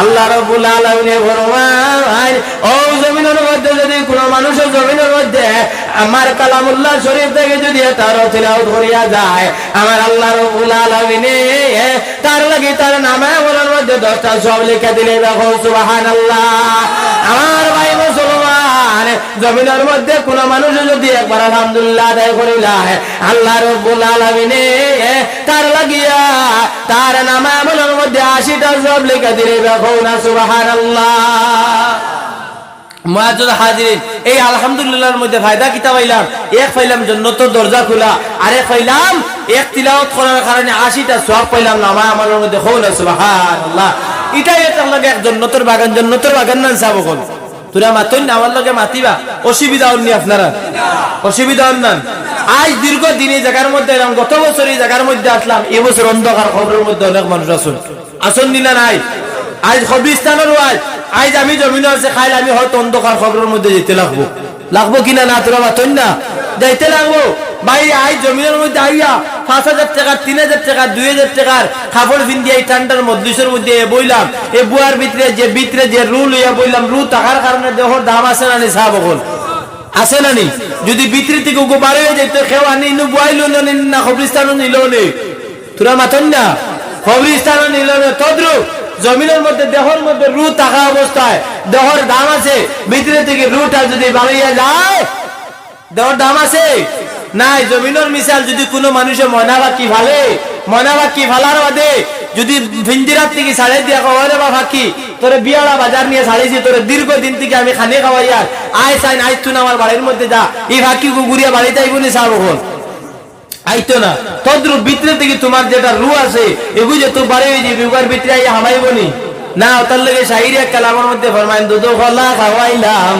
আল্লাহ রাব্বুল আলামিন ফরমান ও জমিনের মধ্যে যদি কোনো মানুষের জমিনের মধ্যে আমার কালামুল্লাহ শরীফ থেকে যদি তার তিলাওয়াত করিয়া যায় আমার আল্লাহ রাব্বুল আলামিন তার লাগি তার নামে আমলের মধ্যে 10টা সব লিখে দিলে দেখো সুবহানাল্লাহ আমার ভাই মুসলমান জমিনের মধ্যে কোন মানুষ যদি একবার আলহামদুলিল্লাহ আদায় করিলা আল্লাহ রাব্বুল আলামিন তার লাগিয়া তার নামে আমলের মধ্যে 80টা সব লিখে দিলে দেখো না সুবহানাল্লাহ মুআজ্জাজ হাজিরিন এই আলহামদুলিল্লাহর মধ্যে ফায়দা কিতা পাইলাম এক পাইলাম জান্নাতের দরজা খোলা আরেক পাইলাম এক তিলাওয়াত করার কারণে 80টা সওয়াব পাইলাম নামা আমলের মধ্যে হও না সুবহানাল্লাহ এটাই এটা লাগে এক জান্নাতের বাগান না সাব কোন তোরা মাতন আমার লগে মাতিবা অসুবিধা হননি আপনারা অসুবিধা হন না আজ দীর্ঘ দিনে জায়গার মধ্যে এলাম গত বছর এই জায়গার মধ্যে আসলাম এই বছর অন্ধকার খবরের মধ্যে অনেক মানুষ আসুন দিনা নাই আজ কবরস্থানের আজ আমি জমিন আছে খাইলে আমি হয়তো অন্ধকার খবরের মধ্যে যেতে লাগবো কিনা না তোরা মাতন না যাইতে লাগবো ভাই আজ জমিনের মধ্যে আইয়া 5,000 টাকা 3,000 টাকা 2,000 টাকার কাপড় পিন দিয়ে এই ঠান্ডার মধ্যের মধ্যে বইলাম এই বুয়ার ভিতরে যে রু লইয়া বইলাম রু টাকার কারণে দেহর দাম আছে না নি সাহাব বল আছে না নি যদি ভিতরে থেকে উগো বাড়ে যাইতো খেও আনি ইনু বুয়াইলো না কবরস্থানও নিল নে তোরা মাতন না কবরস্থানও নিল না তদ্রু জমিনের মধ্যে দেহর মধ্যে রু টাকা অবস্থায় দেহর দাম আছে ভিতরে থেকে রুটা যদি বাড়িয়া যায় দেহর দাম আছে নাই জমিনের মিসাল যদি কোনো মানুষের ময়নাবাকি ফালার বাদে যদি ভিন্দিরাত থেকে ছাড়ে দিয়া খাওয়ারে বা ফাঁকি তোরে বিয়ালা বাজার নিয়ে ছাড়িয়েছি তোরে দীর্ঘদিন থেকে আমি খানে খাওয়াই আর আয় চাই আয় তুই আমার বাড়ির মধ্যে যা এই ফাঁকি গুড়িয়া বাড়িতে আইব নি সাব আইতো না তদ্রুপ ভিতরে থেকে তোমার যেটা রু আছে এগুলো যে তোর বাড়ি বিবার ভিতরে আইয়া হামাইব নি না তার লগে শাইরি এক কালামের মধ্যে ফরমাইন দুধ খোলা খাওয়াইলাম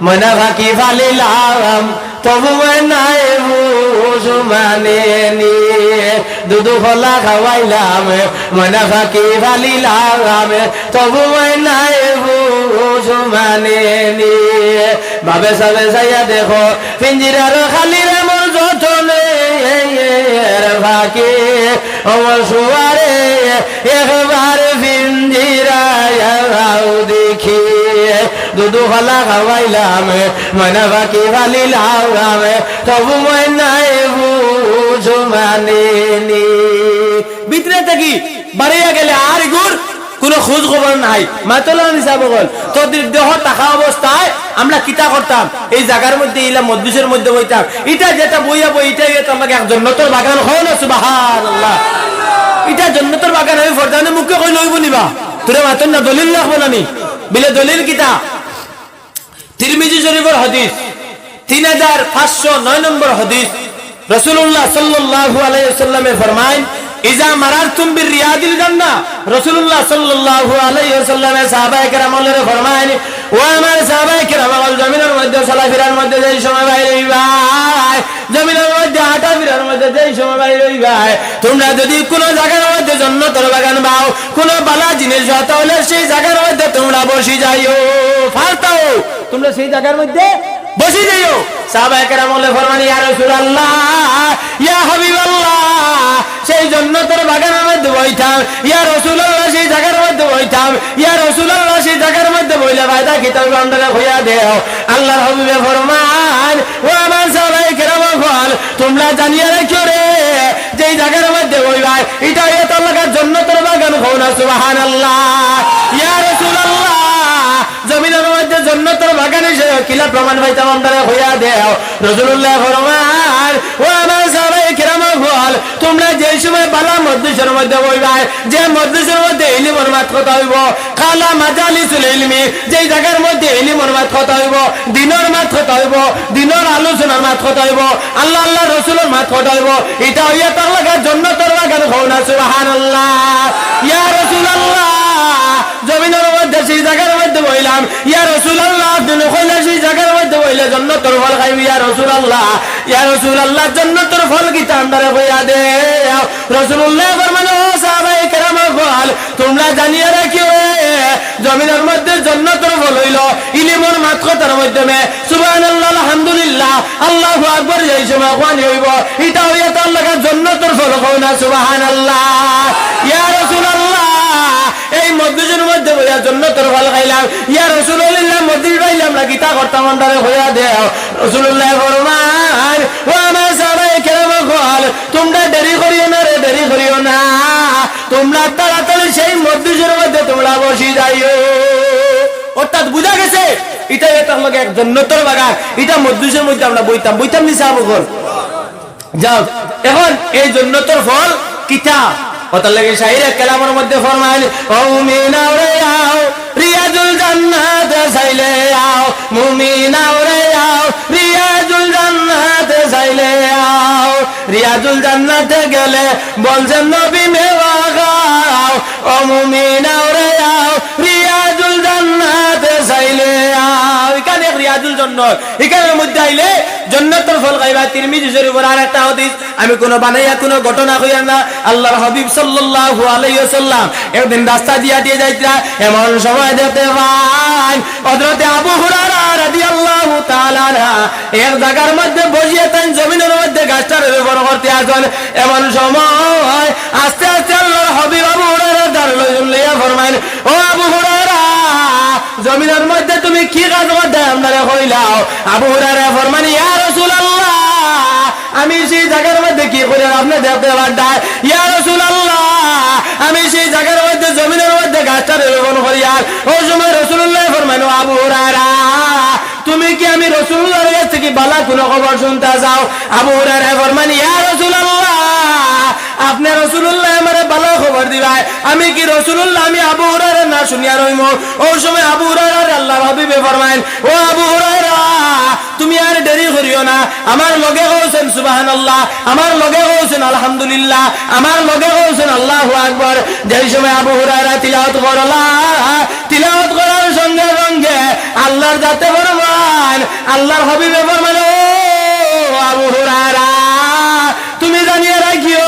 ময়না ফাঁকি ফালিলাম তবু নাই মানে দুধ খোলা খাওয়াইলাম ময়না ফাঁকি ফালিলাম তবু নাই মানে ভাবে সাবে চাইয়া দেখো পিঞ্জিরার খালি মন যতনে ফাঁকি আমার শুয়ারে একবার পিঞ্জিরায় দেখি দুধ খোলা খাওয়াইলাম ময়না ফাঁকি ফালিলাম তবু নাই মানে ভিতরে থাকি বাড়িয়া গেলে আর গুড় কোন খোঁজ খবর নাই মাতলান হিসাব বল তোদের দেহ টাকা অবস্থায় আমরা কিতা করতাম এই জায়গার মধ্যে ইলা মজলিসের মধ্যে বইতাম এটা যেটা বইয়া বই এটাই তোমাকে এক জান্নাতের বাগান হয় না সুবহানাল্লাহ এটা জান্নাতের বাগান আমি ফরজানে মুখে কই লইব নিবা তোরে মাতন না দলিল রাখবো না নি বিলে দলিল কিতা তিরমিজি শরীফের হাদিস 3509 নম্বর হাদিস রাসূলুল্লাহ সাল্লাল্লাহু আলাইহি ওয়াসাল্লামে ফরমায় ইজা মারারতুম বিরিয়াদিল জান্নাহ রাসূলুল্লাহ সাল্লাল্লাহু আলাইহি ওয়াসাল্লামে সাহাবায়ে কেরামদের ফরমায় ও আমার সাহাবায়ে কেরাম জমিনের মধ্যে চলাফেরার মধ্যে যেই সময় বাইরে ভাই জমিনের মধ্যে হাঁটা ফেরার মধ্যে যেই সময় বাইরে ভাই তোমরা যদি কোন জায়গার মধ্যে জান্নাতের বাগান পাও কোন বালা জিনিস তাহলে সেই জায়গার মধ্যে তোমরা বসি যাইও ফালতাও তোমরা সেই জায়গার মধ্যে বসি যাইও সাহাবায়ে কেরাম ফরমান ইয়া রাসূলুল্লাহ ইয়া হাবিবাল্লাহ সেই জান্নাতের বাগানের মধ্যে বইতাম ইয়া রাসূলুল্লাহ সেই জায়গার মধ্যে বইতাম ইয়া রাসূলুল্লাহ সেই জায়গার মধ্যে বইলে ভাইদা কিতাব বান্দাকে হইয়া দেও আল্লাহর হাবিবে ফরমান ও আমার সাহাবায়ে কেরাম বল তোমরা জানিয়া রাখো রে যেই জায়গার মধ্যে বইবা এটা এত লাগা জান্নাত না সুবহানাল্লাহ। ইয়া রাসূলুল্লাহ, জমিনের মধ্যে জান্নাতের বাগানে সে কিলা প্রমাণ পাইতাম আমরা হইয়া দেও। রাসূলুল্লাহ ফরমান, ও আমার সাহাবায়ে কেরাম বল, তোমরা যে সময় বালা মজলিসের মধ্যে বইবাই, যে মজলিসের মধ্যে ইলমের মাত কথা হইব, কালা মাজালিসুল ইলমি, যে জায়গার মধ্যে ইলমের মাত কথা হইব, দিনের মাত কথা হইব, দিনের আলোচনার মাত কথা হইব, আল্লাহ আল্লাহ রাসূলের মাত কথা হইব, এটা হইয়া তার লাগা জান্নাতের বাগান হও না সুবহানাল্লাহ। ইয়া রাসূলুল্লাহ, জমিনের মধ্যে সেই জায়গার মধ্যে বইলাম, ইয়া রাসূলুল্লাহ, আপনি কইলা সেই জায়গার মধ্যে বইলে জান্নাতের ফল খাইবি। ইয়া রাসূলুল্লাহ, ইয়া রাসূলুল্লাহ, জান্নাতের ফল কি তান্দারে কইয়া দে। রাসূলুল্লাহ ফরমানো, সাহাবায়ে কেরাম বল, তোমরা জানিয়া রাখিও, জমিনের মধ্যে জান্নাতের ফল হইল ইলমের মাত কথার মাধ্যমে সুবহানাল্লাহ, আলহামদুলিল্লাহ, আল্লাহু আকবার, এই সময় কোয়ানি হইব, এটা হইয়া তার লাগা জান্নাতের ফল খাও না সুবহানাল্লাহ। ইয়া রাসূলুল্লাহ, এই মজলিসের মধ্যে বইয়া জান্নাতের ফল খাইলাম। ইয়া রাসূলুল্লাহ, মজলিস পাইলাম না, কিতা করতাম আন্দারে হইয়া দেও। রাসূলুল্লাহ ফরমান, ও আমার সাহাবায়ে কেরাম বল, তোমরা দেরি করিও না রে, দেরি করিও না, তোমরা তাড়াতাড়ি সেই মজলিসের মধ্যে তোমরা বসি যাইও। অর্থাৎ বুঝা গেছে এটা এটার লগে এক জান্নাতের বাগান, এটা মজলিসের মধ্যে আমরা বইতাম নি সাহাবগণ। যাও, এখন এই জান্নাতের ফল কিতা কথা লাগে শাইরে কালামের মধ্যে ফরমাইল, ও মুমিনা রে আও রিয়াজুল জান্নাত চাইলে আও, মুমিনা রে আও রিয়াজুল জান্নাত চাইলে আও, রিয়াজুল জান্নাতে গেলে বলছেন নবী মেওয়া খাও, ও মুমিনা রে আও রিয়াজুল জান্নাত চাইলে আও। এখানে রিয়াজুল জান্নাত, এখানের মধ্যে আইলে জান্নাতের ফল খাইবা। তিরমিজি শরীফের আরেকটা হাদিস, আমি কোন বানাইয়া কোন ঘটনা কইয়া না, আল্লাহর হাবিব সাল্লাল্লাহু আলাইহি ওয়াসাল্লাম একদিন রাস্তা দিয়া দিয়ে যাইতা, এমন সময় দেখতে পান হযরত আবু হুরায়রা রাদিয়াল্লাহু তাআলা এক জায়গার মধ্যে বসিয়া তান জমিনের মধ্যে গাছটার ব্যবহার করতে আসেন। এমন সময় আস্তে আস্তে আল্লাহর হাবিব আবু হুরায়রা দাঁড়াইয়া ফরমাইন, ও আবু হুরায়রা, জমিনের মধ্যে তুমি কি কাজ করতে আপনারা কইলাও? আবু হুরায়রা ফরমান, ইয়া রাসূলুল্লাহ, আমি সেই জায়গার মধ্যে কি করে আপনি দেখতে পারতাম? ইয়া রাসূলুল্লাহ, আমি সেই জায়গার মধ্যে জমিনের মধ্যে গাছটা রোপণ করি। আর ওই সময় রাসূলুল্লাহ ফরমান, আবু হুরায়রা, তুমি কি আমি রাসূলুল্লাহর কাছ থেকে ভালো কোনো খবর শুনতে যাও? আবু হুরায়রা ফরমান, ইয়া রাসূলুল্লাহ, আপনি রাসূলুল্লাহ আমারে ভালো খবর দিবাই, আমি কি রাসূলুল্লাহ আমি আবু হুরায়রা না শুনিয়া রইম? ওই সময় আবু হুরায়রা আল্লাহর হাবিবে ফরমাইন, ও আবু হুরায়রা, তুমি আর দেরি করিও না, আমার লগে কইছেন সুবহানাল্লাহ, আমার লগে কইছেন আলহামদুলিল্লাহ, আমার লগে কইছেন আল্লাহু আকবার। যেই সময় আবু হুরায়রা তিলাওয়াত করলা, তিলাওয়াত করার সঙ্গে সঙ্গে আল্লাহর জাতে ফরমান, আল্লাহর হাবিবে ফরমান, ও আবু হুরায়রা, তুমি জানিয়ে রাখিও,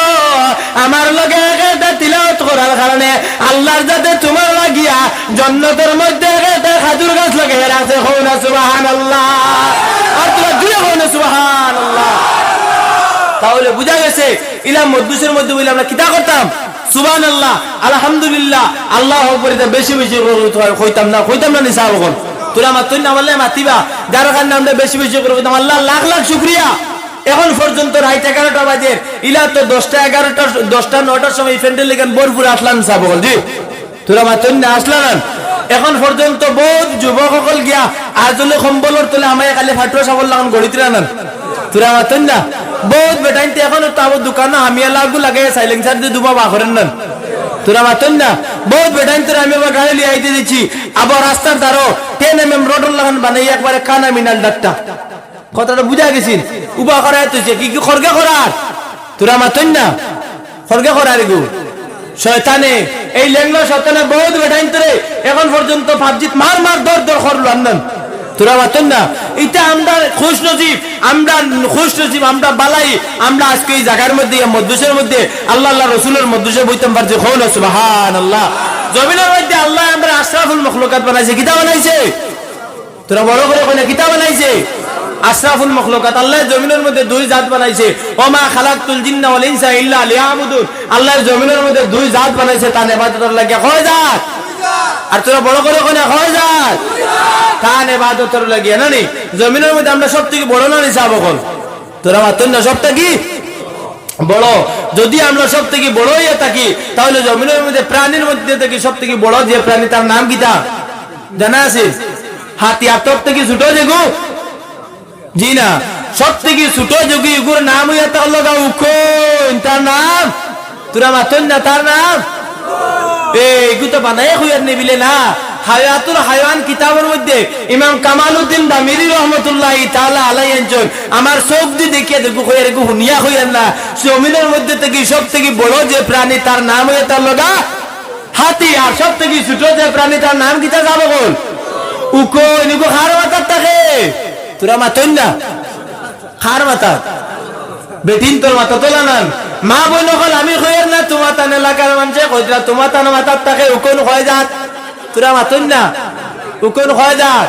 আমার লগে একটা তিলাওয়াত করার কারণে আল্লাহর জাতে তোমার লাগিয়া জান্নাতের মধ্যে একটা খেজুর গাছ লাগিয়ে রাখছে। হও না সুবহানাল্লাহ, আর তোমরা দুই হও না সুবহানাল্লাহ। তাহলে বুঝা গেছে ইলা মজলিসের মধ্যে বলে আমরা কিতা করতাম? সুবহানাল্লাহ, আলহামদুলিল্লাহ, আল্লাহু আকবার, বেশি বেশি কইতাম না নিসাবগণ। তোরা মাতুন না বললে মাতিবা, যার কারণে আমরা বেশি বেশি করে কইতাম। আল্লাহ লাখ লাখ শুকরিয়া, এখন পর্যন্ত রাত 11টা বাজে, ইলা তো 10টা 11টা 10টা 9টার সময় ফ্রেন্ডের লেগেন ভরপুর আসলাম সাবগণ। জি, তোরা মাতুন না আসলাম, এখন পর্যন্ত বহুত যুবক সকল গিয়া আজলে কম্বলর তলে আমায় খালি ফাটুয়া সাবল লাগান গড়িতে রানান। তোরা মাতুন না, বহুত বেটাইতে এখন তো আমার দোকানে আমি লাগু লাগে সাইলেন্সার দিয়ে দুবা বাখরেন না। তোরা মাতুন না, বহুত বেটাইন তোরা আমি আবার গাড়ি লিয়ে আইতে দিচ্ছি, আবার রাস্তার ধারো 10 mm রোডর লাগান বানাই একবারে কানা মিনাল ডাক্তার। কথাটা বুঝা গেছিস? উবা করাই তুইছে কি কি খরগে করার? তোরা মাতুন না, খরগে করার গো শয়তানে, এই লেংলো শয়তানে বহুত বেটাইন তোরে এখন পর্যন্ত ফাবজিত মার মার দর দর করলো আন্দন। তোরা মাতুন না, এটা আমরা খুশ নসিব, আমরা বালাই, আমরা আজকে এই জায়গার মধ্যে মজলিসের মধ্যে আল্লাহ আল্লাহ রাসূলের মজলিসে বইতাম পারছি। হও না সুবহানাল্লাহ। জমিনের মধ্যে আল্লাহ আমরা আশরাফুল মাখলুকাত বানাইছে। কিতা বানাইছে? তোরা বড় করে কই না, কিতা বানাইছে? আশরাফুল মাখলুকাত। আল্লাহ জমিনের মধ্যে দুই জাত বানাইছে, ওমা খালাকতুল জিন্না ওয়াল ইনসা ইল্লা লিয়াবুদুন। আল্লাহ জমিনের মধ্যে দুই জাত বানাইছে, তার ইবাদতের লাগে। কয় জাত? আর তোরা বড় করে কই না, কয় জাত? তার ইবাদতের লাগে না নি। জমিনের মধ্যে আমরা সবথেকে বড় না নিসাব কল। তোরা মাতুন না, সবটা কি বড়। যদি আমরা সব থেকে বড় হয়ে থাকি তাহলে জমিনের মধ্যে প্রাণীর মধ্যে থেকে সব থেকে বড় যে প্রাণী তার নাম কিতা জানা আছে? হাতি। আর তোর থেকে ছোট যেগু? জি না, সব থেকে ছোট যোগী এগুর নাম হইয়া তার লগা উখোন, তার নাম তোরা মাতন না, তার নাম এগু তো বানাই হইয়ার নিবিলে না। হায়াতুল হায়াওয়ান কিতাবের মধ্যে ইমাম কামালউদ্দিন দামিরি রহমতুল্লাহি তাআলা আলাইহি আনছেন, আমার চোখ দিয়ে দেখিয়ে দেখো হইয়ার এগু হুনিয়া হইয়ার না, জমিনের মধ্যে থেকে সব থেকে বড় যে প্রাণী তার নাম হইয়া তার লগা হাতি। আর সব থেকে ছোট যে প্রাণী তার নাম কিতা যাবো বল উকোন। এগু খার মাথার থাকে, তোরা মাতন না খার মাথা বেটিন তোর মাথা তোলা নান। মা বই নকল আমি কইয়ার না তোমার তান এলাকার মানুষে কইরা তোমার তান মাথার তাকে উকোন হয় যাত, তোরা মাতন না উকোন হয় যাত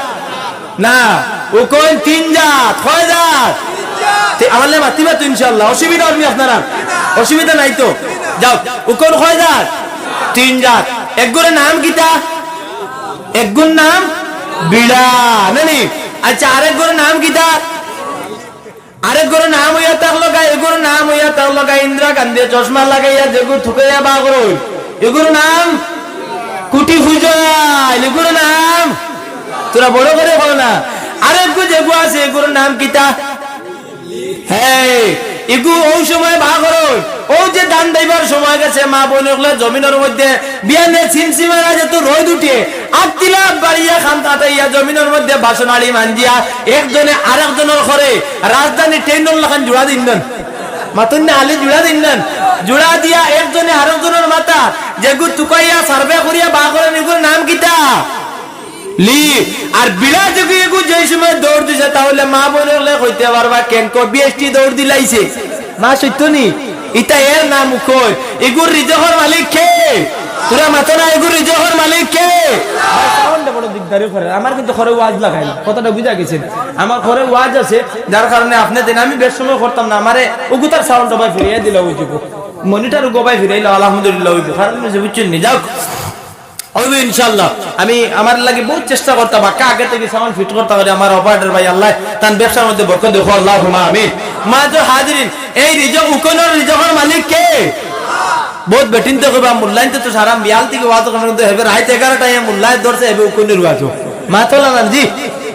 না, উকোন তিন জাত হয় যাত। আমার মাতিবা তো ইনশাল্লাহ, অসুবিধা হবে আপনারা? অসুবিধা নাই তো, যাও। উকোন হয় যাত তিন জাত। একগুরের নাম কিতা? একগুর নাম বিড়া নানি। আচ্ছা আরেক গরুর নাম কিতা? আরেক গরুর নাম হইয়া তাক লগা এগুর নাম হইয়া তাক লগা ইন্দিরা গান্ধী চশমা লাগাইয়া যেগুর থুকাইয়া বা করুন এগুর নাম কুটি ফুজা। এগুর নাম তোরা বড় করে বল না। আরেক গু যেগু আছে এগুর নাম কিতা? হ্যাঁ এগু ওই সময় বা করুন, ও যে দান দাইবার সময় গেছে মা বোনগুলো জমিনের মধ্যে বিয়ানে ছিমছিমারা যেত রোদ উঠে আত্তিলা বাড়িয়া খান কাটাইয়া জমিনের মধ্যে বাসনাড়ি মানজিয়া একজনে আরেকজনের ঘরে রাজধানী ট্রেনের লাখান জোড়া দিন মাতুন না আলি জোড়া দিন জোড়া দিয়া একজনে আরেকজনের মাথা যেগু তুকাইয়া সার্ভে করিয়া বা করেন এগুর নাম কিতা লি। আর বিড়া যোগী এগু যে সময় দৌড় দিছে তাহলে মা বোনগুলো কইতে পারবা কেন বিএসটি দৌড় দিলাইছে মা সত্য নি ইটা এর নাম কই। এগুর রিজহর মালিক কে? তোরা মাথা না এগুর রিজহর মালিক কে? সাউন্ডটা বড় দিগদারি করে। আমার কিন্তু ঘরে ওয়াজ লাগাই না, কথাটা বুঝা গেছেন? আমার ঘরে ওয়াজ আছে যার কারণে আপনি দেন আমি বেশ সময় করতাম না, আমারে উগুতার সাউন্ডটা ভাই ফিরিয়ে দিল ওইটুকু মনিটর গোবাই ফিরাইল আলহামদুলিল্লাহ ওইটুকু কারণ বুঝছেন নি। যাও হইবে ইনশাআল্লাহ। আমি আমার লাগি বহুত চেষ্টা করতাম বাক্কা আগে থেকে সাউন্ড ফিট করতে পারি। আমার অপারেটর ভাই আল্লাহ তার ব্যবসার মধ্যে বরকত দেখো আল্লাহুম্মা আমিন। মা তো হাজিরিন, এই রিজক উকনের রিজকের মালিক কে? বহুত বেটিন তো কইবা মুল্লাইন তো সারা বিয়াল থেকে ওয়াজ করতে তো হবে রাত 11টা এ মুল্লাই ধরছে হবে উকনের ওয়াজ মা তো না জি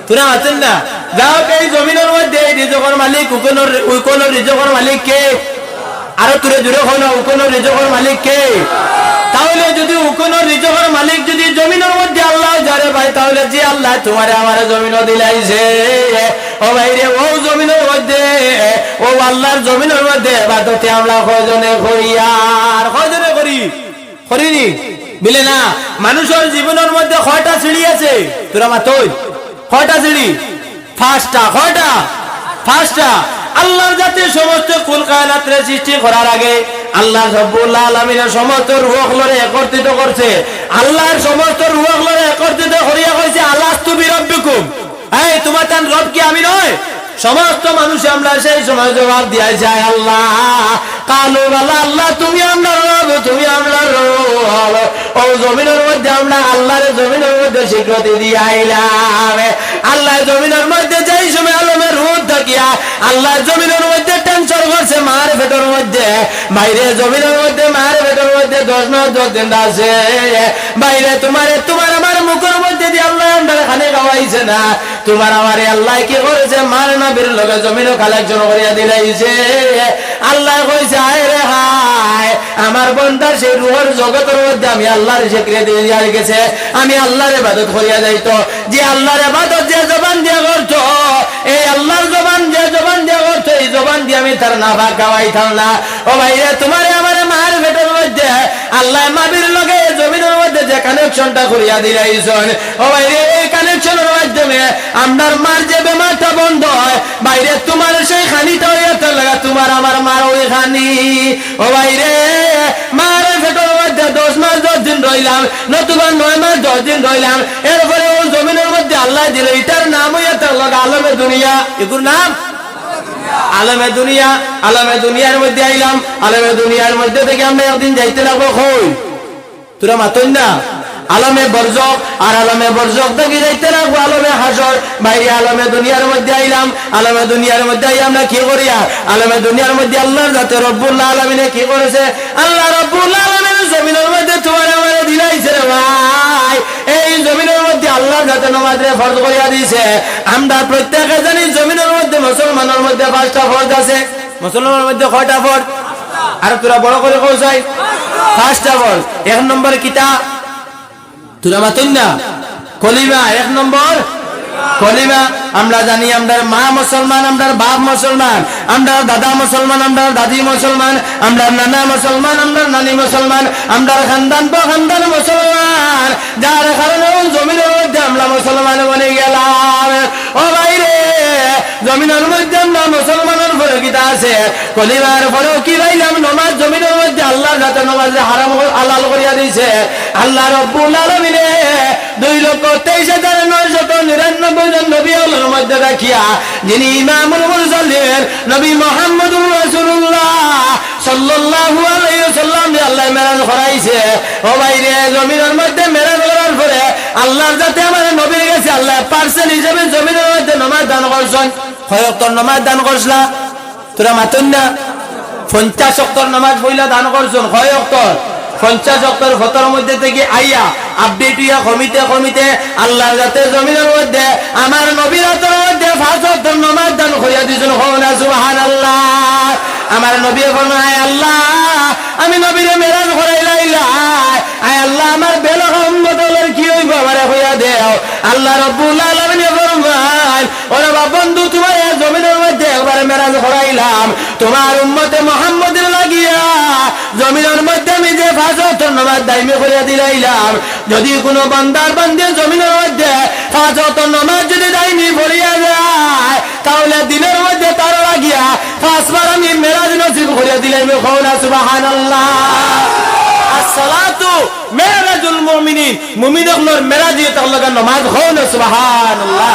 তোরা আছেন না। যাও এই জমিনের মধ্যে এই রিজকের মালিক উকনের রিজকের মালিক কে? আরো তুলে জুড়ে হয় না উকনের রিজকের মালিক কে? তাহলে যদি উকনের রিজকের মালিক যদি জমিনের মধ্যে আল্লাহ যারে ভাই তাহলে যে আল্লাহ তোমারে আমারে জমিনও দিলাইছে ও ভাইরে ও জমিনের মধ্যে ও আল্লাহর জমিনের মধ্যে ইবাদতে আমরা কয়জনে করি আর কয়জনে করি করিনি বিলে না। মানুষের জীবনের মধ্যে কয়টা সিঁড়ি আছে? তোরা মা তুই কয়টা সিঁড়ি? পাঁচটা। কয়টা? পাঁচটা। আল্লাহর জাতি সমস্ত কুল কায়নাতের সৃষ্টি করার আগে আল্লাহ রাব্বুল আলামিনের সমস্ত রূহগুলোরে একত্রিত করছে। আল্লাহর সমস্ত রূহগুলোরে একত্রিত করিয়া কইছে আলাস্তু বিরাব্বিকুম, এই তোমার তান রব কি আমি নয়? সমস্ত মানুষ আমরা সেই সময় জবাব দিয়া যায় আল্লাহ। কালু বালা আল্লাহ তুমি আমরা রব, তুমি আমরা রব। ও জমিনের মধ্যে আমরা আল্লাহর জমিনের মধ্যে স্বীকৃতি দিয়ে আইলাম। আল্লাহ জমিনের মধ্যে যেই সময় আলমের রূপ থাকিয়া আল্লাহ জমিনের মধ্যে টেনশন করছে মার ভেতর মধ্যে বাইরে জমিনের মধ্যে মার ভেতর মধ্যে 10 মাস 10 দিন আছে বাইরে তোমার আমার মুখের মধ্যে দিয়ে আল্লাহ আমরা খানে খাওয়াইছে না। তোমার আমার আল্লাহ কি করেছে মার নবীর লগে জমিনও কালেকশন করিয়া দিলাইছে। আল্লাহ কইছে আয় রে হায় আমার বন্দার সেই রূহের জগতের মধ্যে আমি আল্লাহর স্বীকৃতি দিয়া রেখেছে। আমি আল্লাহর ইবাদত করিয়া যাইতো, যে আল্লাহর ইবাদত যে জবান দিয়ে করতো এই আল্লাহর জবান যে জবান দিয়ে করতো এই জবান দিয়ে আমি তার নাফা খাওয়াইতাম না। ও ভাইরে তোমারে আমার মার ভেতর মধ্যে আল্লাহ মাবির লগে জমিনের মধ্যে যে কানেকশনটা করিয়া দিলাইছেন ও ভাইরে এই কানেকশনের মাধ্যমে আপনার মার যে বেমারটা বন্ধ হয় বাইরে তোমার সেই খানিটা হইয়া লাগা তোমার আমার মার ওই খানি। ও ভাইরে মার ভেতর মধ্যে 10 মাস 10 দিন রইলাম নতুবা 9 মাস 10 দিন রইলাম এরপরে ও জমিনের মধ্যে আল্লাহ দিল এটার নাম হইয়া তার লাগা আলমে দুনিয়া। এগুর নাম আলমে দুনিয়া। আলমে দুনিয়ার মধ্যে আইলাম, আলমে দুনিয়ার মধ্যে থেকে আমরা একদিন যাইতে লাগবো কই তোরা মাতন না আলমে বরজক আর আলমে বরজক থেকে যাইতে রাখবো আলমে হাসর বাইরে আলমে দুনিয়ার মধ্যে আইলাম আলমে দুনিয়ার মধ্যে আই আমরা কি করিয়া আলমে দুনিয়ার মধ্যে আল্লাহর যাতে রব্বুল আলামিনে কি করেছে আল্লাহ রব্বুল আলামিন জমিনের মধ্যে তোমার আমারে দিলাইছে রে ভাই এই জমিনের মধ্যে আল্লাহর যাতে নামাজে ফরজ করিয়া দিয়েছে আমরা প্রত্যেকে জানি জমিনের মধ্যে মুসলমানের মধ্যে 5টা ফরজ আছে মুসলমানের মধ্যে কয়টা ফরজ আর তোরা বড় করে কও চাই 5টা ফরজ এক নম্বর কিতা তোরা মাতুন না কলিমা এক নম্বর কলিমা আমরা জানি আমরা মা মুসলমান আমরা বাপ মুসলমান আমরা দাদা মুসলমান আমরা দাদি মুসলমান আমরা নানা মুসলমান আমরা নানি মুসলমান আমরা খানদান পর খানদান মুসলমান যার কারণে জমিনের মধ্যে আমরা মুসলমান বনে গেলাম ও ভাইরে জমিনের মধ্যে আমরা মুসলমানের পরে কিতা আছে কলিমার পরে কি রাইলাম নামাজ জমিনের মধ্যে আল্লাহর যাতে নামাজে হারাম হালাল করিয়া দিয়েছে আল্লাহ রাব্বুল আলামিন 2,23,999 জন নবী আল্লাহর মধ্যে রাখিয়া যিনি ইমামুল মুরসালিন নবী মুহাম্মদুর রাসূলুল্লাহ সাল্লাল্লাহু আলাইহি ওয়াসাল্লাম আল্লাহ মেরাজ করাইছে ও ভাইরে জমিনের মধ্যে মেরাজ করার পরে আল্লাহর যাতে আমাদের নবীর কাছে আল্লাহ পার্সেল হিসেবে জমিনের মধ্যে নামাজ দান করছেন কয় ওয়াক্ত নামাজ দান করছলা তোরা মাতুন না 50 ওয়াক্ত নামাজ পড়লা দান করছেন কয় ওয়াক্ত 50 ওয়াক্তের ফতর মধ্যে থেকে আইয়া আপডেট হইয়া কমিতে আল্লাহ যাতে জমিনের মধ্যে আমার নবীর হাতের মধ্যে 5 ওয়াক্ত নামাজ দান করিয়া দিয়েছেন না সুবহানাল্লাহ আমার নবী ফরমায় আল্লাহ আমি নবীরে মেরাজ করাইলাইলা আয় আল্লাহ আমার বেলা উম্মতের কি হইব আমারে হইয়া দেও আল্লাহ রাব্বুল আলামিন ফরমায় ওরে বন্ধু তোমার জমিনের মধ্যে একবার মেরাজ করাইলাম তোমার উম্মতে মুহাম্মদের লাগিয়া জমিনের মধ্যে আমি যে 5 ওয়াক্ত নামাজ দাইমি করিয়া দিলাইলাম যদি কোনো বান্দার বান্দে জমিনের মধ্যে 5 ওয়াক্ত নামাজ যদি দাইমি পড়িয়া যায় তাহলে দিনের মধ্যে তার লাগিয়া 5 বার আমি মেরাজ নসিব করিয়া দিলাইম কওনা সুবহানাল্লাহ আসসালাতু মেরাজুল মুমিনিন মুমিনগুলোর মেরাজ দিয়ে তার লাগা নামাজ কওনা সুবহানাল্লাহ